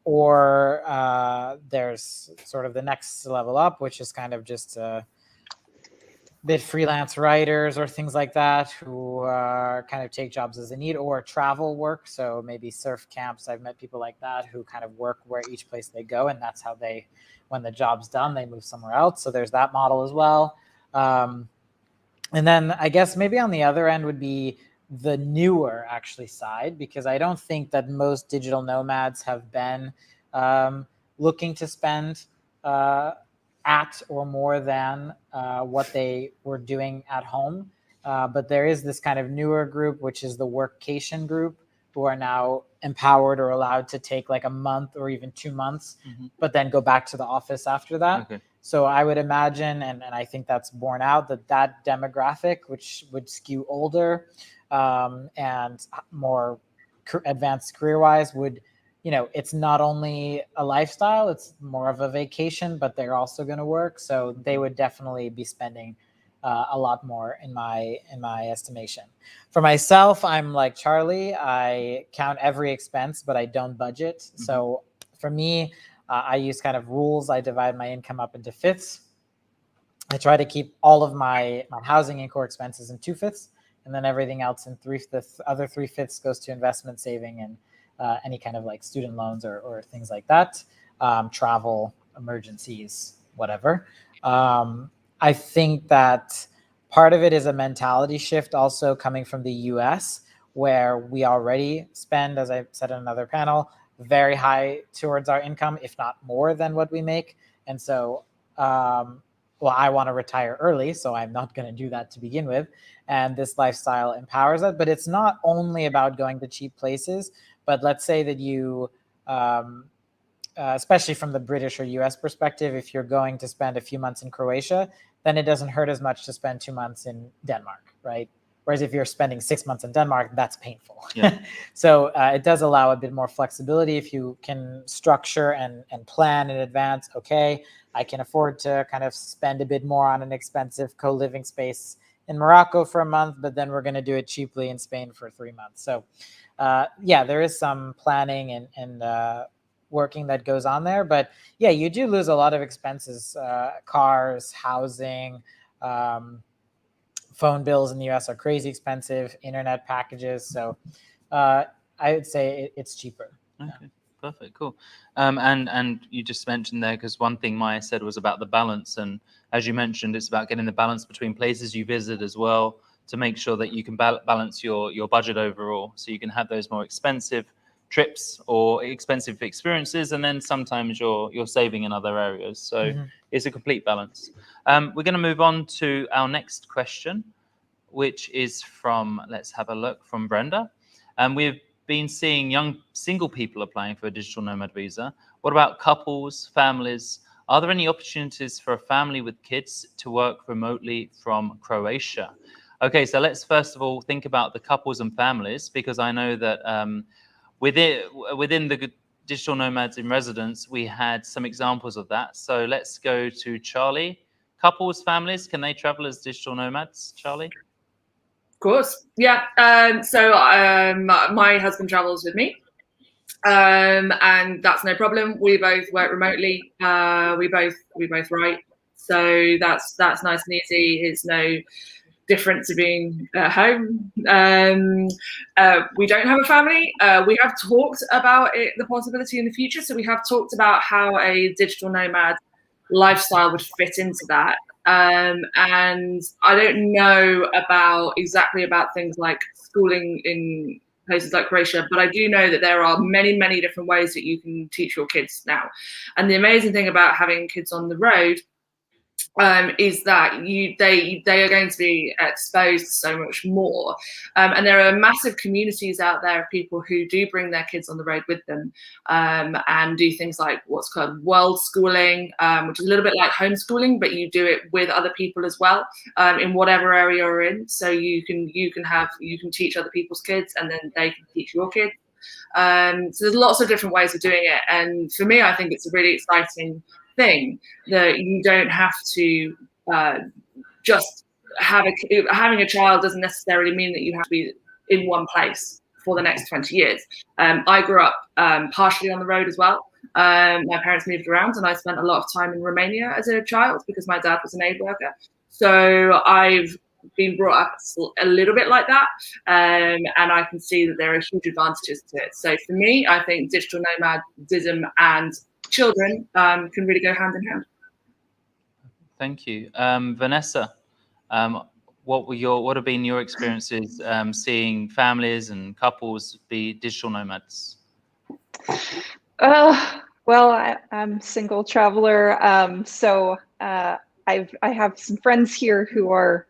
Speaker 6: Or there's sort of the next level up, which is kind of just bit freelance writers or things like that who kind of take jobs as a need, or travel work. So maybe surf camps. I've met people like that who kind of work where each place they go, and that's how when the job's done, they move somewhere else. So there's that model as well. And then I guess maybe on the other end would be the newer actually side, because I don't think that most digital nomads have been looking to spend at or more than what they were doing at home. But there is this kind of newer group, which is the workcation group, who are now empowered or allowed to take like a month or even 2 months, but then go back to the office after that. Okay. So I would imagine, and I think that's borne out, that demographic, which would skew older and more advanced career-wise, would, it's not only a lifestyle, it's more of a vacation, but they're also going to work. So they would definitely be spending a lot more in my estimation. For myself, I'm like Charlie. I count every expense, but I don't budget. So for me, I use kind of rules. I divide my income up into fifths. I try to keep all of my housing and core expenses in 2/5, and then everything else in 3/5. Other 3/5 goes to investment, saving, and any kind of like student loans or things like that, travel, emergencies, whatever. I think that part of it is a mentality shift also coming from the US, where we already spend, as I said in another panel, very high towards our income, if not more than what we make. And so, I want to retire early, so I'm not going to do that to begin with. And this lifestyle empowers that. But it's not only about going to cheap places, but let's say that you, especially from the British or US perspective, if you're going to spend a few months in Croatia, then it doesn't hurt as much to spend 2 months in Denmark, right? Whereas if you're spending 6 months in Denmark, that's painful. Yeah. So it does allow a bit more flexibility if you can structure and plan in advance. Okay, I can afford to kind of spend a bit more on an expensive co-living space in Morocco for a month, but then we're going to do it cheaply in Spain for 3 months. So there is some planning and working that goes on there. But yeah, you do lose a lot of expenses, cars, housing, phone bills in the US are crazy expensive, internet packages. So I would say it's cheaper.
Speaker 2: Okay, yeah. Perfect, cool. And you just mentioned there, because one thing Maya said was about the balance. And as you mentioned, it's about getting the balance between places you visit as well, to make sure that you can balance your budget overall. So you can have those more expensive trips or expensive experiences, and then sometimes you're saving in other areas. So it's a complete balance. We're going to move on to our next question, which is from, let's have a look, from Brenda. We've been seeing young single people applying for a digital nomad visa. What about couples, families? Are there any opportunities for a family with kids to work remotely from Croatia? Okay, so let's first of all think about the couples and families, because I know that within the Digital Nomads in Residence, we had some examples of that. So let's go to Charlie. Couples, families, can they travel as digital nomads, Charlie?
Speaker 4: Of course, yeah. My husband travels with me, and that's no problem. We both work remotely. We both write, so that's nice and easy. It's no different to being at home. We don't have a family. We have talked about it, the possibility in the future. So we have talked about how a digital nomad lifestyle would fit into that. And I don't know exactly about things like schooling in places like Croatia, but I do know that there are many, many different ways that you can teach your kids now. And the amazing thing about having kids on the road is that they are going to be exposed to so much more, and there are massive communities out there of people who do bring their kids on the road with them, and do things like what's called world schooling, which is a little bit like homeschooling, but you do it with other people as well, in whatever area you're in. So you can teach other people's kids, and then they can teach your kids. So there's lots of different ways of doing it, and for me, I think it's a really exciting thing that you don't have to just having a child doesn't necessarily mean that you have to be in one place for the next 20 years. I grew up partially on the road as well. My parents moved around, and I spent a lot of time in Romania as a child because my dad was an aid worker. So I've been brought up a little bit like that, and I can see that there are huge advantages to it. So for me, I think digital nomadism and children can really go hand in hand.
Speaker 2: Thank you. Vanessa, what have been your experiences seeing families and couples be digital nomads?
Speaker 5: Well, I'm a single traveler, so I have some friends here who are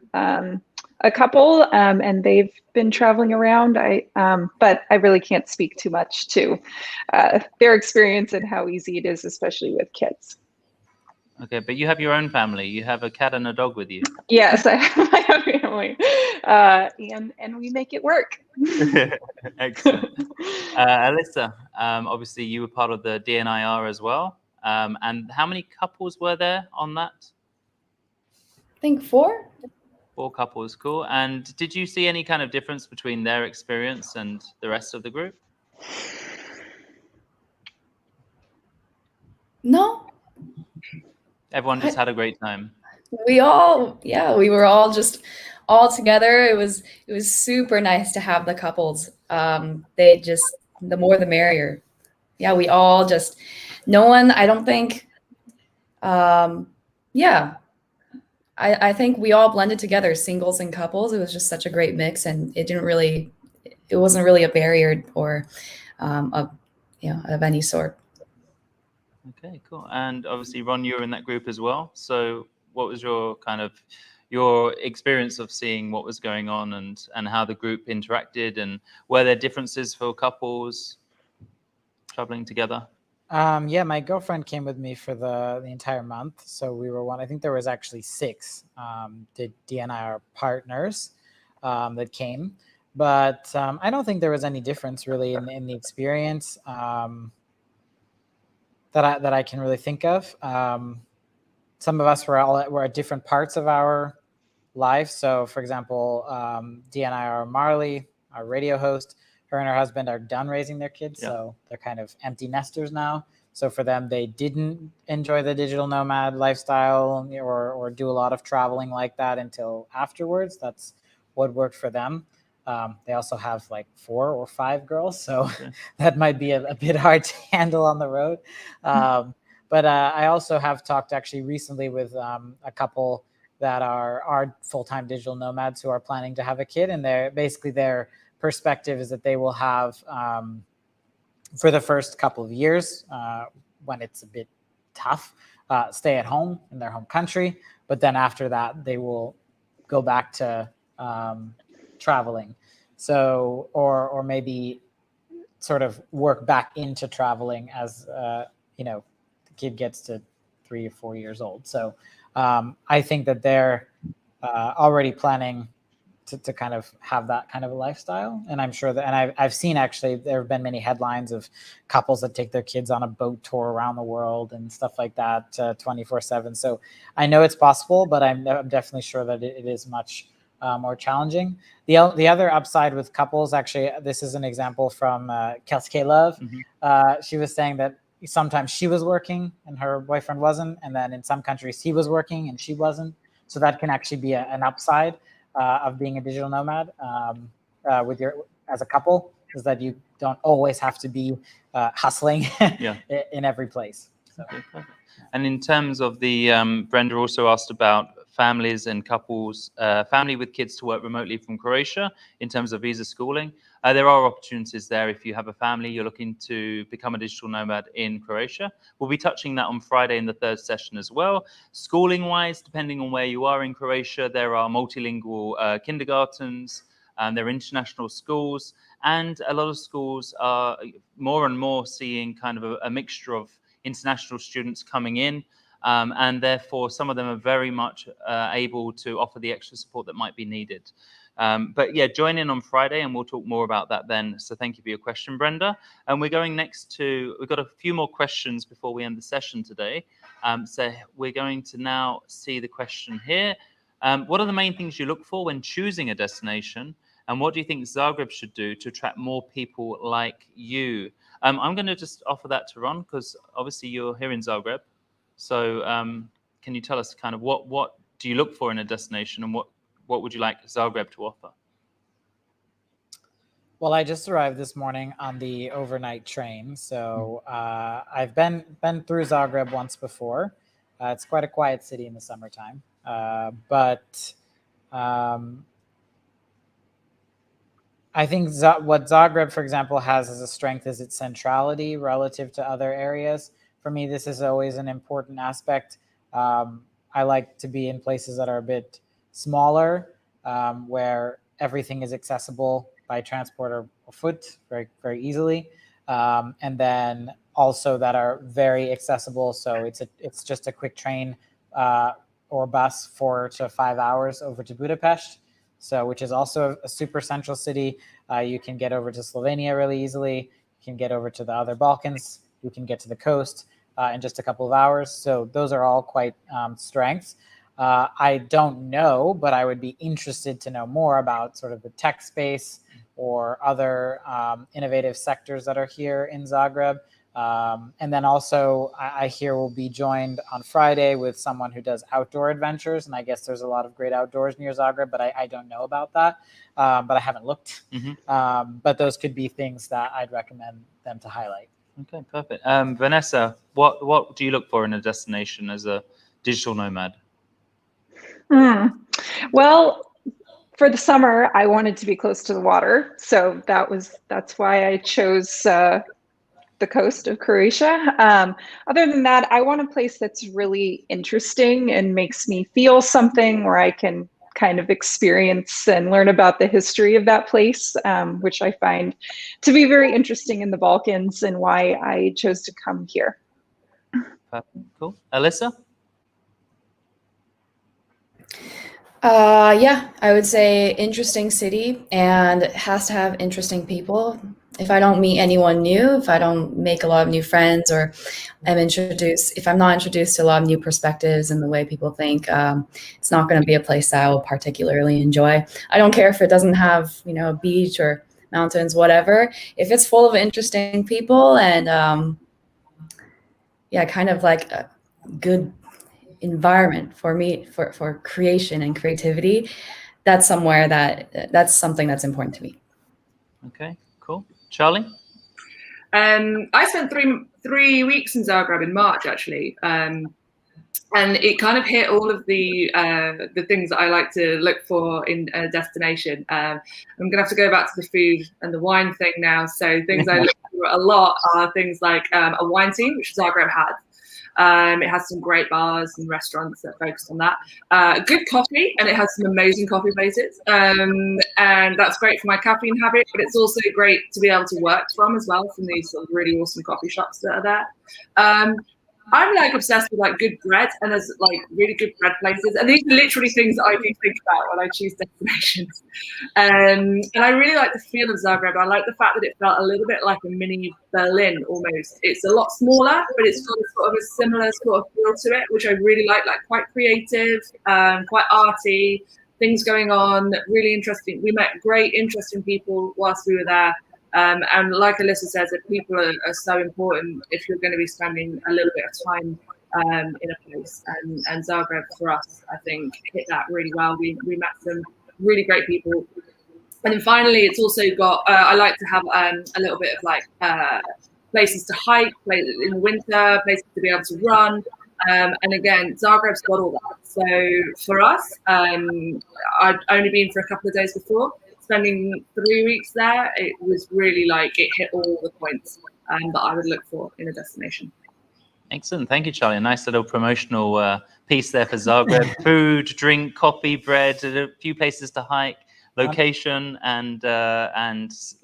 Speaker 5: a couple, and they've been traveling around. But I really can't speak too much to their experience and how easy it is, especially with kids.
Speaker 2: Okay, but you have your own family. You have a cat and a dog with you.
Speaker 5: Yes, I have my own family, and we make it work.
Speaker 2: Excellent. Alyssa, obviously you were part of the DNIR as well. And how many couples were there on that?
Speaker 3: I think 4.
Speaker 2: 4 couples, cool. And did you see any kind of difference between their experience and the rest of the group?
Speaker 3: No.
Speaker 2: Everyone just had a great time.
Speaker 3: We were all just all together. It was super nice to have the couples. The more the merrier. Yeah, we all just, no one, I don't think, I think we all blended together, singles and couples. It was just such a great mix, and it wasn't really a barrier or of any sort.
Speaker 2: Okay, cool. And obviously, Ron, you were in that group as well. So what was your experience of seeing what was going on and how the group interacted, and were there differences for couples traveling together?
Speaker 6: My girlfriend came with me for the entire month. So we were I think there was actually 6 DNIR partners that came. But I don't think there was any difference really in the experience that I can really think of. Some of us were at different parts of our life. So, for example, DNIR Marley, our radio host, her and her husband are done raising their kids, so they're kind of empty nesters now. So for them, they didn't enjoy the digital nomad lifestyle or do a lot of traveling like that until afterwards. That's what worked for them. They also have like 4 or 5 girls, so that might be a bit hard to handle on the road. But I also have talked actually recently with a couple that are full-time digital nomads who are planning to have a kid, and their perspective is that they will have for the first couple of years when it's a bit tough, stay at home in their home country, but then after that they will go back to traveling. So or maybe sort of work back into traveling as the kid gets to 3 or 4 years old. So I think that they're already planning to kind of have that kind of a lifestyle. And I'm sure that, and I've seen actually, there have been many headlines of couples that take their kids on a boat tour around the world and stuff like that 24/7. So I know it's possible, but I'm definitely sure that it is much more challenging. The other upside with couples, actually, this is an example from Kelsey Love. She was saying that sometimes she was working and her boyfriend wasn't, and then in some countries he was working and she wasn't. So that can actually be an upside of being a digital nomad with as a couple, is that you don't always have to be hustling in every place. So.
Speaker 2: Okay, and in terms of the, Brenda also asked about families and couples, family with kids to work remotely from Croatia in terms of visa schooling. There are opportunities there if you have a family, you're looking to become a digital nomad in Croatia. We'll be touching that on Friday in the third session as well. Schooling wise, depending on where you are in Croatia, there are multilingual kindergartens, there are international schools, and a lot of schools are more and more seeing kind of a mixture of international students coming in. And therefore, some of them are very much able to offer the extra support that might be needed. But yeah, join in on Friday and we'll talk more about that then. So thank you for your question, Brenda. And we're going next to, we've got a few more questions before we end the session today. So we're going to now see the question here. What are the main things you look for when choosing a destination? And what do you think Zagreb should do to attract more people like you? I'm going to just offer that to Ron, because obviously you're here in Zagreb. So can you tell us kind of what do you look for in a destination, and what would you like Zagreb to offer?
Speaker 6: Well, I just arrived this morning on the overnight train. So I've been through Zagreb once before. It's quite a quiet city in the summertime. But I think what Zagreb, for example, has as a strength is its centrality relative to other areas. For me, this is always an important aspect. I like to be in places that are a bit smaller, where everything is accessible by transport or foot very, very easily. And then also that are very accessible. So it's just a quick train or bus 4 to 5 hours over to Budapest. So, which is also a super central city. You can get over to Slovenia really easily. You can get over to the other Balkans. You can get to the coast in just a couple of hours. So those are all quite strengths. I don't know, but I would be interested to know more about sort of the tech space or other innovative sectors that are here in Zagreb. And then also, I hear we'll be joined on Friday with someone who does outdoor adventures. And I guess there's a lot of great outdoors near Zagreb, but I don't know about that. But I haven't looked. But those could be things that I'd recommend them to highlight.
Speaker 2: Okay, perfect. Vanessa, what do you look for in a destination as a digital nomad?
Speaker 5: Well, for the summer, I wanted to be close to the water. So that's why I chose the coast of Croatia. Other than that, I want a place that's really interesting and makes me feel something, where I can kind of experience and learn about the history of that place, which I find to be very interesting in the Balkans, and why I chose to come here.
Speaker 2: Cool. Alyssa?
Speaker 3: Yeah, I would say interesting city, and it has to have interesting people. If I don't meet anyone new, if I don't make a lot of new friends, or if I'm not introduced to a lot of new perspectives and the way people think, it's not going to be a place that I will particularly enjoy. I don't care if it doesn't have, a beach or mountains, whatever. If it's full of interesting people and, kind of like a good environment for me, for creation and creativity, that's something that's important to me.
Speaker 2: Okay, cool. Charlie?
Speaker 4: I spent three weeks in Zagreb in March, actually, and it kind of hit all of the things that I like to look for in a destination. I'm gonna have to go back to the food and the wine thing now. So things I look for a lot are things like a wine scene, which Zagreb had. It has some great bars and restaurants that focus on that. Good coffee, and it has some amazing coffee places. And that's great for my caffeine habit, but it's also great to be able to work from as well, from these sort of really awesome coffee shops that are there. I'm like obsessed with like good bread, and there's like really good bread places, and these are literally things that I do think about when I choose destinations. And I really like the feel of Zagreb. I like the fact that it felt a little bit like a mini Berlin almost. It's a lot smaller, but it's got a sort of a similar sort of feel to it, which I really like quite creative, quite arty, things going on, really interesting. We met great, interesting people whilst we were there. And like Alyssa says, that people are so important if you're going to be spending a little bit of time in a place. And Zagreb, for us, I think, hit that really well. We met some really great people. And then finally, it's also got, I like to have a little bit of like places to hike in the winter, places to be able to run. And again, Zagreb's got all that. So for us, I'd only been for a couple of days before. Spending 3 weeks there, it was really like it hit all the points that I would look for in a destination.
Speaker 2: Excellent. Thank you, Charlie. A nice little promotional piece there for Zagreb. Food, drink, coffee, bread, a few places to hike, location, and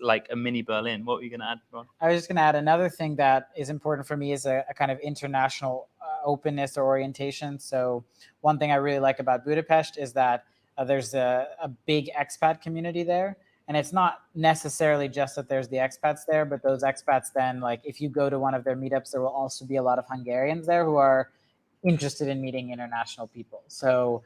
Speaker 2: like a mini Berlin. What were you going to add, Ron?
Speaker 6: I was just going to add another thing that is important for me is a kind of international openness or orientation. So one thing I really like about Budapest is that there's a big expat community there. And it's not necessarily just that there's the expats there, but those expats then, like if you go to one of their meetups, there will also be a lot of Hungarians there who are interested in meeting international people. So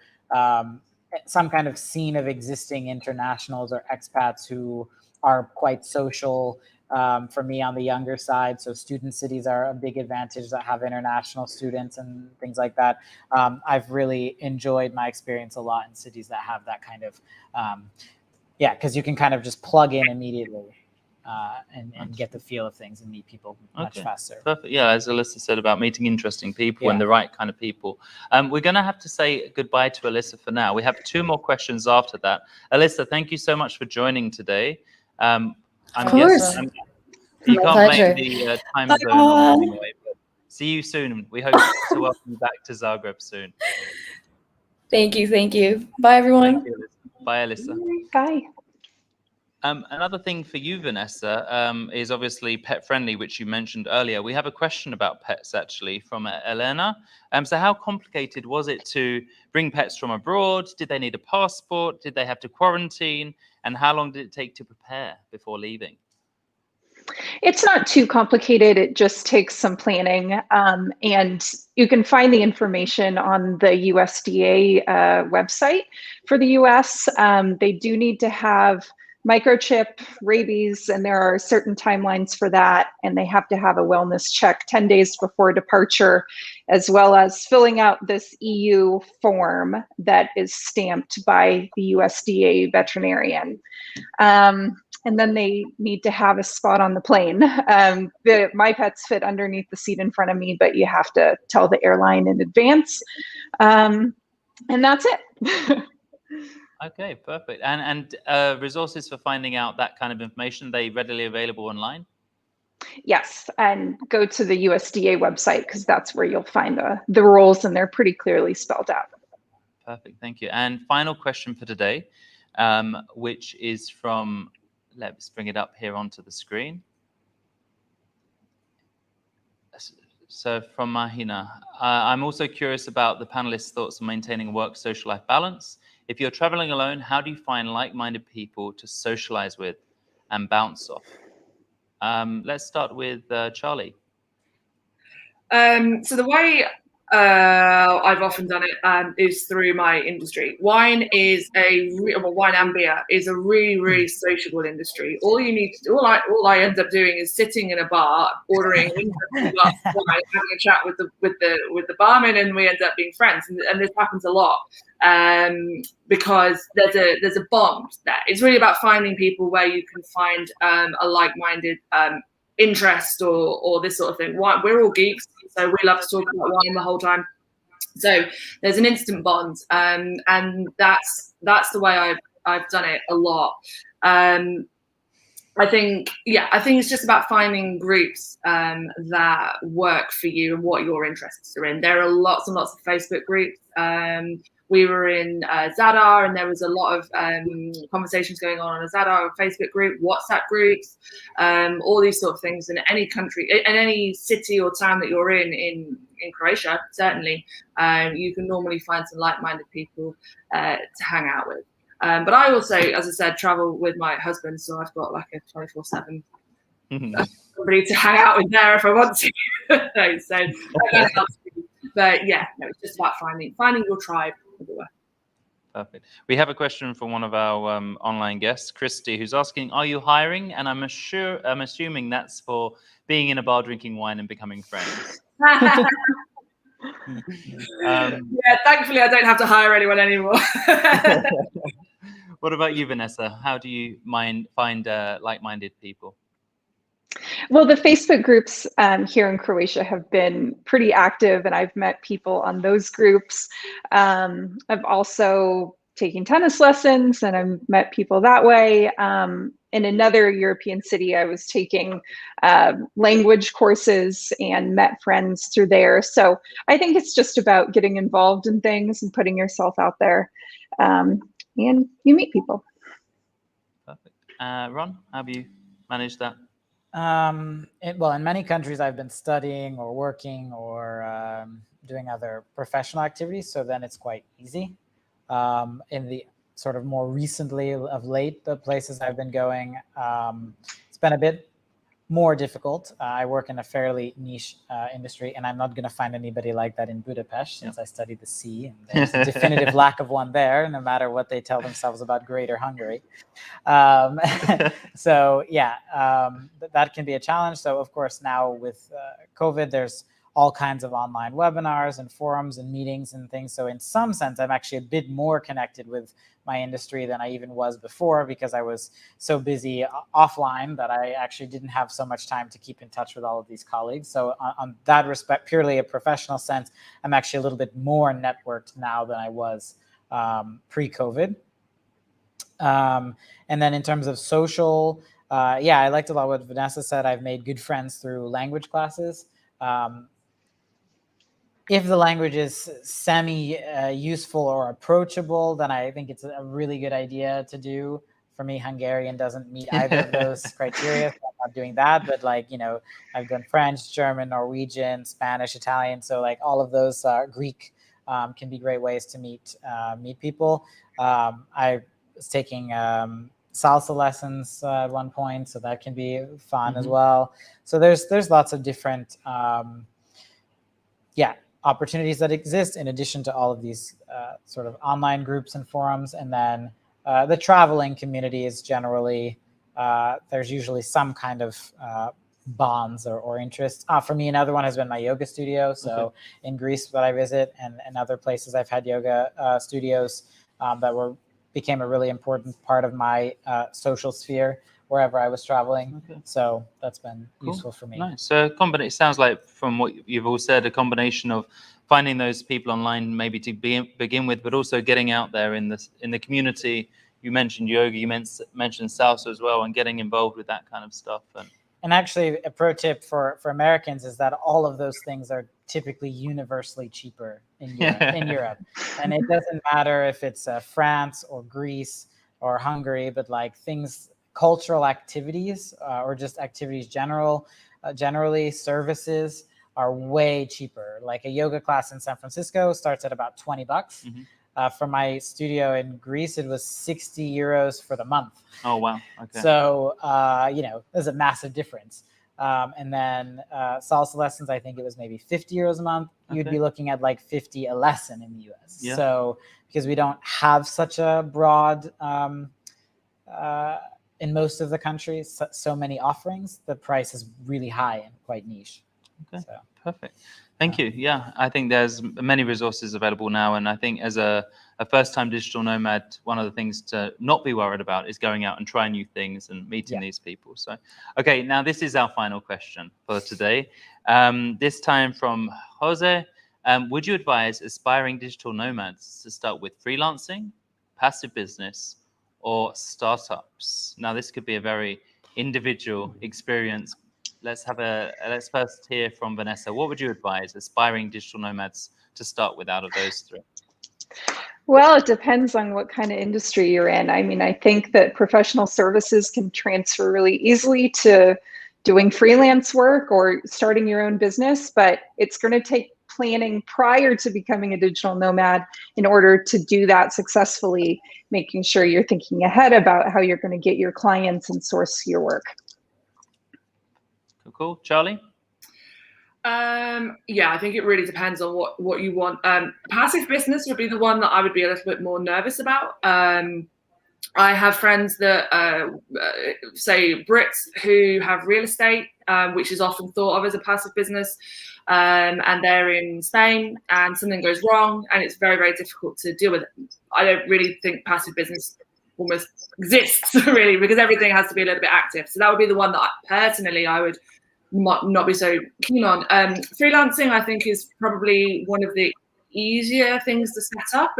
Speaker 6: some kind of scene of existing internationals or expats who are quite social. For me on the younger side, so student cities are a big advantage that have international students and things like that. I've really enjoyed my experience a lot in cities that have that kind of, because you can kind of just plug in immediately and get the feel of things and meet people much faster.
Speaker 2: Perfect. Yeah, as Alyssa said about meeting interesting people and the right kind of people. We're going to have to say goodbye to Alyssa for now. We have 2 more questions after that. Alyssa, thank you so much for joining today.
Speaker 3: Of course.
Speaker 2: You
Speaker 3: My
Speaker 2: can't
Speaker 3: pleasure.
Speaker 2: make the time zone anyway. But see you soon. We hope to welcome you back to Zagreb soon.
Speaker 3: Thank you. Bye, everyone.
Speaker 2: Thank you, Alyssa. Bye, Alyssa.
Speaker 5: Bye.
Speaker 2: Another thing for you, Vanessa, is obviously pet friendly, which you mentioned earlier. We have a question about pets actually from Elena. So how complicated was it to bring pets from abroad? Did they need a passport? Did they have to quarantine? And how long did it take to prepare before leaving?
Speaker 5: It's not too complicated. It just takes some planning. And you can find the information on the USDA website for the US. They do need to have microchip, rabies, and there are certain timelines for that. And they have to have a wellness check 10 days before departure, as well as filling out this EU form that is stamped by the USDA veterinarian. And then they need to have a spot on the plane. My pets fit underneath the seat in front of me, but you have to tell the airline in advance. And that's it.
Speaker 2: Okay, perfect. And resources for finding out that kind of information, they readily available online?
Speaker 5: Yes, and go to the USDA website because that's where you'll find the rules, and they're pretty clearly spelled out.
Speaker 2: Perfect, thank you. And final question for today, which is from, let's bring it up here onto the screen. So from Mahina, I'm also curious about the panelists' thoughts on maintaining a work-social life balance. If you're traveling alone, how do you find like-minded people to socialize with and bounce off? Let's start with Charlie.
Speaker 4: So the way I've often done it is through my industry. Wine and beer is a really sociable industry. All you need to do, all I end up doing is sitting in a bar, ordering a glass of wine, having a chat with the barman, and we end up being friends. And this happens a lot because there's a bond there. It's really about finding people where you can find a like-minded interest or this sort of thing. We're all geeks, so we love to talk about wine the whole time. So there's an instant bond, and that's the way I've done it a lot. I think it's just about finding groups that work for you and what your interests are in. There are lots and lots of Facebook groups. we were in Zadar, and there was a lot of conversations going on a Zadar Facebook group, WhatsApp groups, all these sort of things. In any country, in any city or town that you're in Croatia, certainly, you can normally find some like-minded people to hang out with. But I also, as I said, travel with my husband, so I've got like a 24/7 somebody to hang out with there if I want to. So that helps me. But yeah, no, it's just about finding your tribe, as it were.
Speaker 2: Perfect. We have a question from one of our online guests, Christy, who's asking, "Are you hiring?" And I'm assuming that's for being in a bar, drinking wine, and becoming friends.
Speaker 4: Yeah, thankfully I don't have to hire anyone anymore.
Speaker 2: What about you, Vanessa? How do you find like-minded people?
Speaker 5: Well, the Facebook groups here in Croatia have been pretty active, and I've met people on those groups. I've also taken tennis lessons, and I've met people that way. In another European city, I was taking language courses and met friends through there. So I think it's just about getting involved in things and putting yourself out there, and you meet people.
Speaker 2: Perfect. Ron, how have you managed that?
Speaker 6: Well, in many countries, I've been studying or working or doing other professional activities, so then it's quite easy. In the sort of more recently of late, the places I've been going, it's been a bit more difficult. I work in a fairly niche industry, and I'm not going to find anybody like that in Budapest since I studied the sea. And there's a definitive lack of one there, no matter what they tell themselves about Greater Hungary. So yeah, that can be a challenge. So of course now with COVID, there's all kinds of online webinars and forums and meetings and things. So in some sense, I'm actually a bit more connected with my industry than I even was before, because I was so busy offline that I actually didn't have so much time to keep in touch with all of these colleagues. So on that respect, purely a professional sense, I'm actually a little bit more networked now than I was pre-COVID. And then in terms of social, yeah, I liked a lot what Vanessa said. I've made good friends through language classes. If the language is semi-useful or approachable, then I think it's a really good idea to do. For me, Hungarian doesn't meet either of those criteria, so I'm not doing that. But like, you know, I've done French, German, Norwegian, Spanish, Italian. So like all of those, Greek can be great ways to meet people. I was taking salsa lessons at one point, so that can be fun as well. So there's lots of different opportunities that exist in addition to all of these sort of online groups and forums. And then the traveling community is generally, there's usually some kind of bonds or interests. For me, another one has been my yoga studio. So in Greece that I visit and other places I've had yoga studios that became a really important part of my social sphere wherever I was traveling. So that's been useful for me.
Speaker 2: Nice. So it sounds like from what you've all said, a combination of finding those people online maybe to begin with, but also getting out there in the community. You mentioned yoga, you mentioned salsa as well, and getting involved with that kind of stuff.
Speaker 6: And actually, a pro tip for Americans is that all of those things are typically universally cheaper in Europe. And it doesn't matter if it's France or Greece or Hungary, but like cultural activities or just activities generally, services are way cheaper. Like a yoga class in San Francisco starts at about $20. For my studio in Greece, it was 60 euros for the month.
Speaker 2: Oh, wow. Okay.
Speaker 6: So, there's a massive difference. And then salsa lessons, I think it was maybe 50 euros a month. You'd be looking at like 50 a lesson in the US. Yeah. So because we don't have such a broad, in most of the countries, so many offerings, the price is really high and quite niche.
Speaker 2: Okay, so. Perfect. Thank you. Yeah, I think there's many resources available now. And I think as a first-time digital nomad, one of the things to not be worried about is going out and trying new things and meeting these people. So, okay, now this is our final question for today. This time from Jose. Would you advise aspiring digital nomads to start with freelancing, passive business, or startups? Now, this could be a very individual experience. Let's first hear from Vanessa. What would you advise aspiring digital nomads to start with out of those three?
Speaker 5: Well, it depends on what kind of industry you're in. I mean, I think that professional services can transfer really easily to doing freelance work or starting your own business, but it's going to take planning prior to becoming a digital nomad in order to do that successfully, making sure you're thinking ahead about how you're going to get your clients and source your work.
Speaker 2: Cool. Charlie?
Speaker 4: Yeah, I think it really depends on what you want. Passive business would be the one that I would be a little bit more nervous about. I have friends that say Brits who have real estate, which is often thought of as a passive business, and they're in Spain and something goes wrong and it's very, very difficult to deal with it. I don't really think passive business almost exists really, because everything has to be a little bit active. So that would be the one that I would not be so keen on. Freelancing, I think, is probably one of the easier things to set up.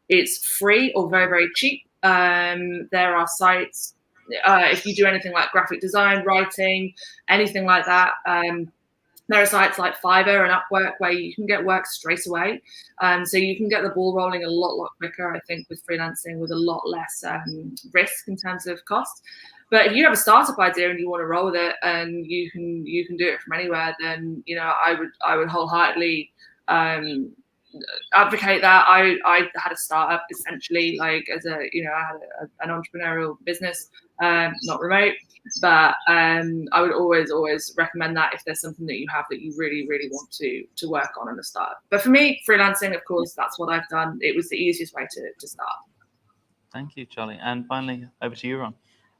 Speaker 4: It's free or very, very cheap. There are sites, if you do anything like graphic design, writing, anything like that, there are sites like Fiverr and Upwork where you can get work straight away. So you can get the ball rolling a lot quicker, I think, with freelancing, with a lot less risk in terms of cost. But if you have a startup idea and you want to roll with it and you can do it from anywhere, then I would wholeheartedly advocate that. I had a startup essentially, like as I had an entrepreneurial business, not remote, but I would always recommend that if there's something that you have that you really want to work on the start. But for me, freelancing, of course, that's what I've done. It was the easiest way to start.
Speaker 2: Thank you, Charlie. And finally, over to you, Ron.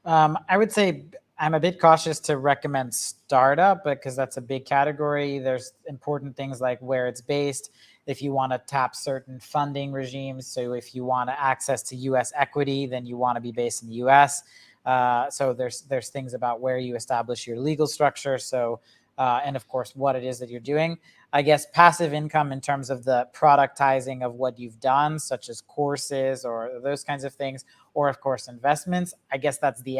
Speaker 6: I would say I'm a bit cautious to recommend startup because that's a big category. There's important things like where it's based, if you want to tap certain funding regimes. So if you want access to US equity, then you want to be based in the US. So there's things about where you establish your legal structure. So and of course, what it is that you're doing. I guess passive income in terms of the productizing of what you've done, such as courses or those kinds of things, or of course, investments. I guess that's the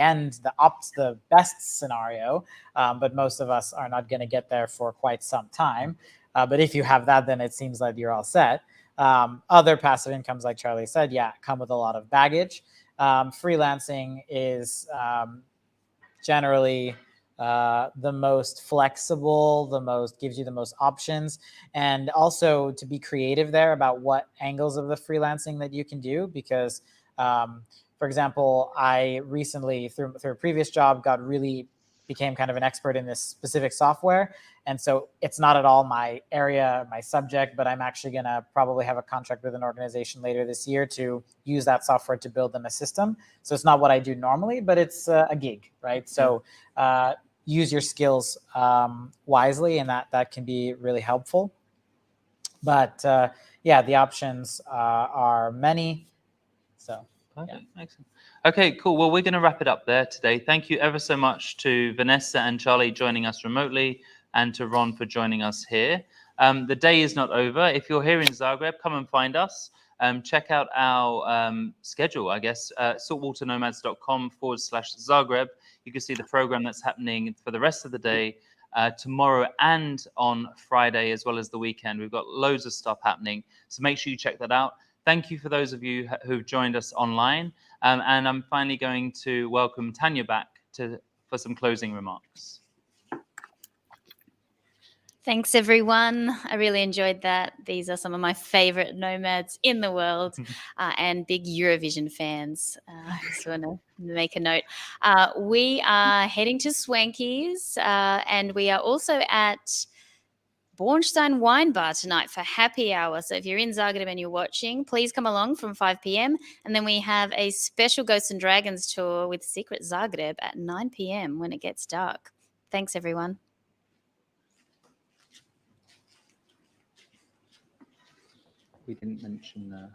Speaker 6: best scenario, but most of us are not going to get there for quite some time. But if you have that, then it seems like you're all set. Other passive incomes, like Charlie said, come with a lot of baggage. Freelancing is generally the most flexible, gives you the most options, and also to be creative there about what angles of the freelancing that you can do. Because, for example, I recently, through a previous job, became kind of an expert in this specific software. And so it's not at all my area, my subject, but I'm actually going to probably have a contract with an organization later this year to use that software to build them a system. So it's not what I do normally, but it's a gig, right? So use your skills wisely, and that can be really helpful. But the options are many. So,
Speaker 2: perfect. Excellent. Okay, cool. Well, we're going to wrap it up there today. Thank you ever so much to Vanessa and Charlie joining us remotely, and to Ron for joining us here. The day is not over. If you're here in Zagreb, come and find us. Check out our schedule, I guess, saltwaternomads.com/Zagreb. You can see the program that's happening for the rest of the day, tomorrow and on Friday, as well as the weekend. We've got loads of stuff happening, so make sure you check that out. Thank you for those of you who've joined us online. And I'm finally going to welcome Tanya back for some closing remarks.
Speaker 1: Thanks, everyone. I really enjoyed that. These are some of my favorite nomads in the world, and big Eurovision fans. I just want to make a note. We are heading to Swanky's, and we are also at Bornstein Wine Bar tonight for happy hour. So if you're in Zagreb and you're watching, please come along from 5 p.m. And then we have a special Ghosts and Dragons tour with Secret Zagreb at 9 p.m. when it gets dark. Thanks, everyone.
Speaker 2: We didn't mention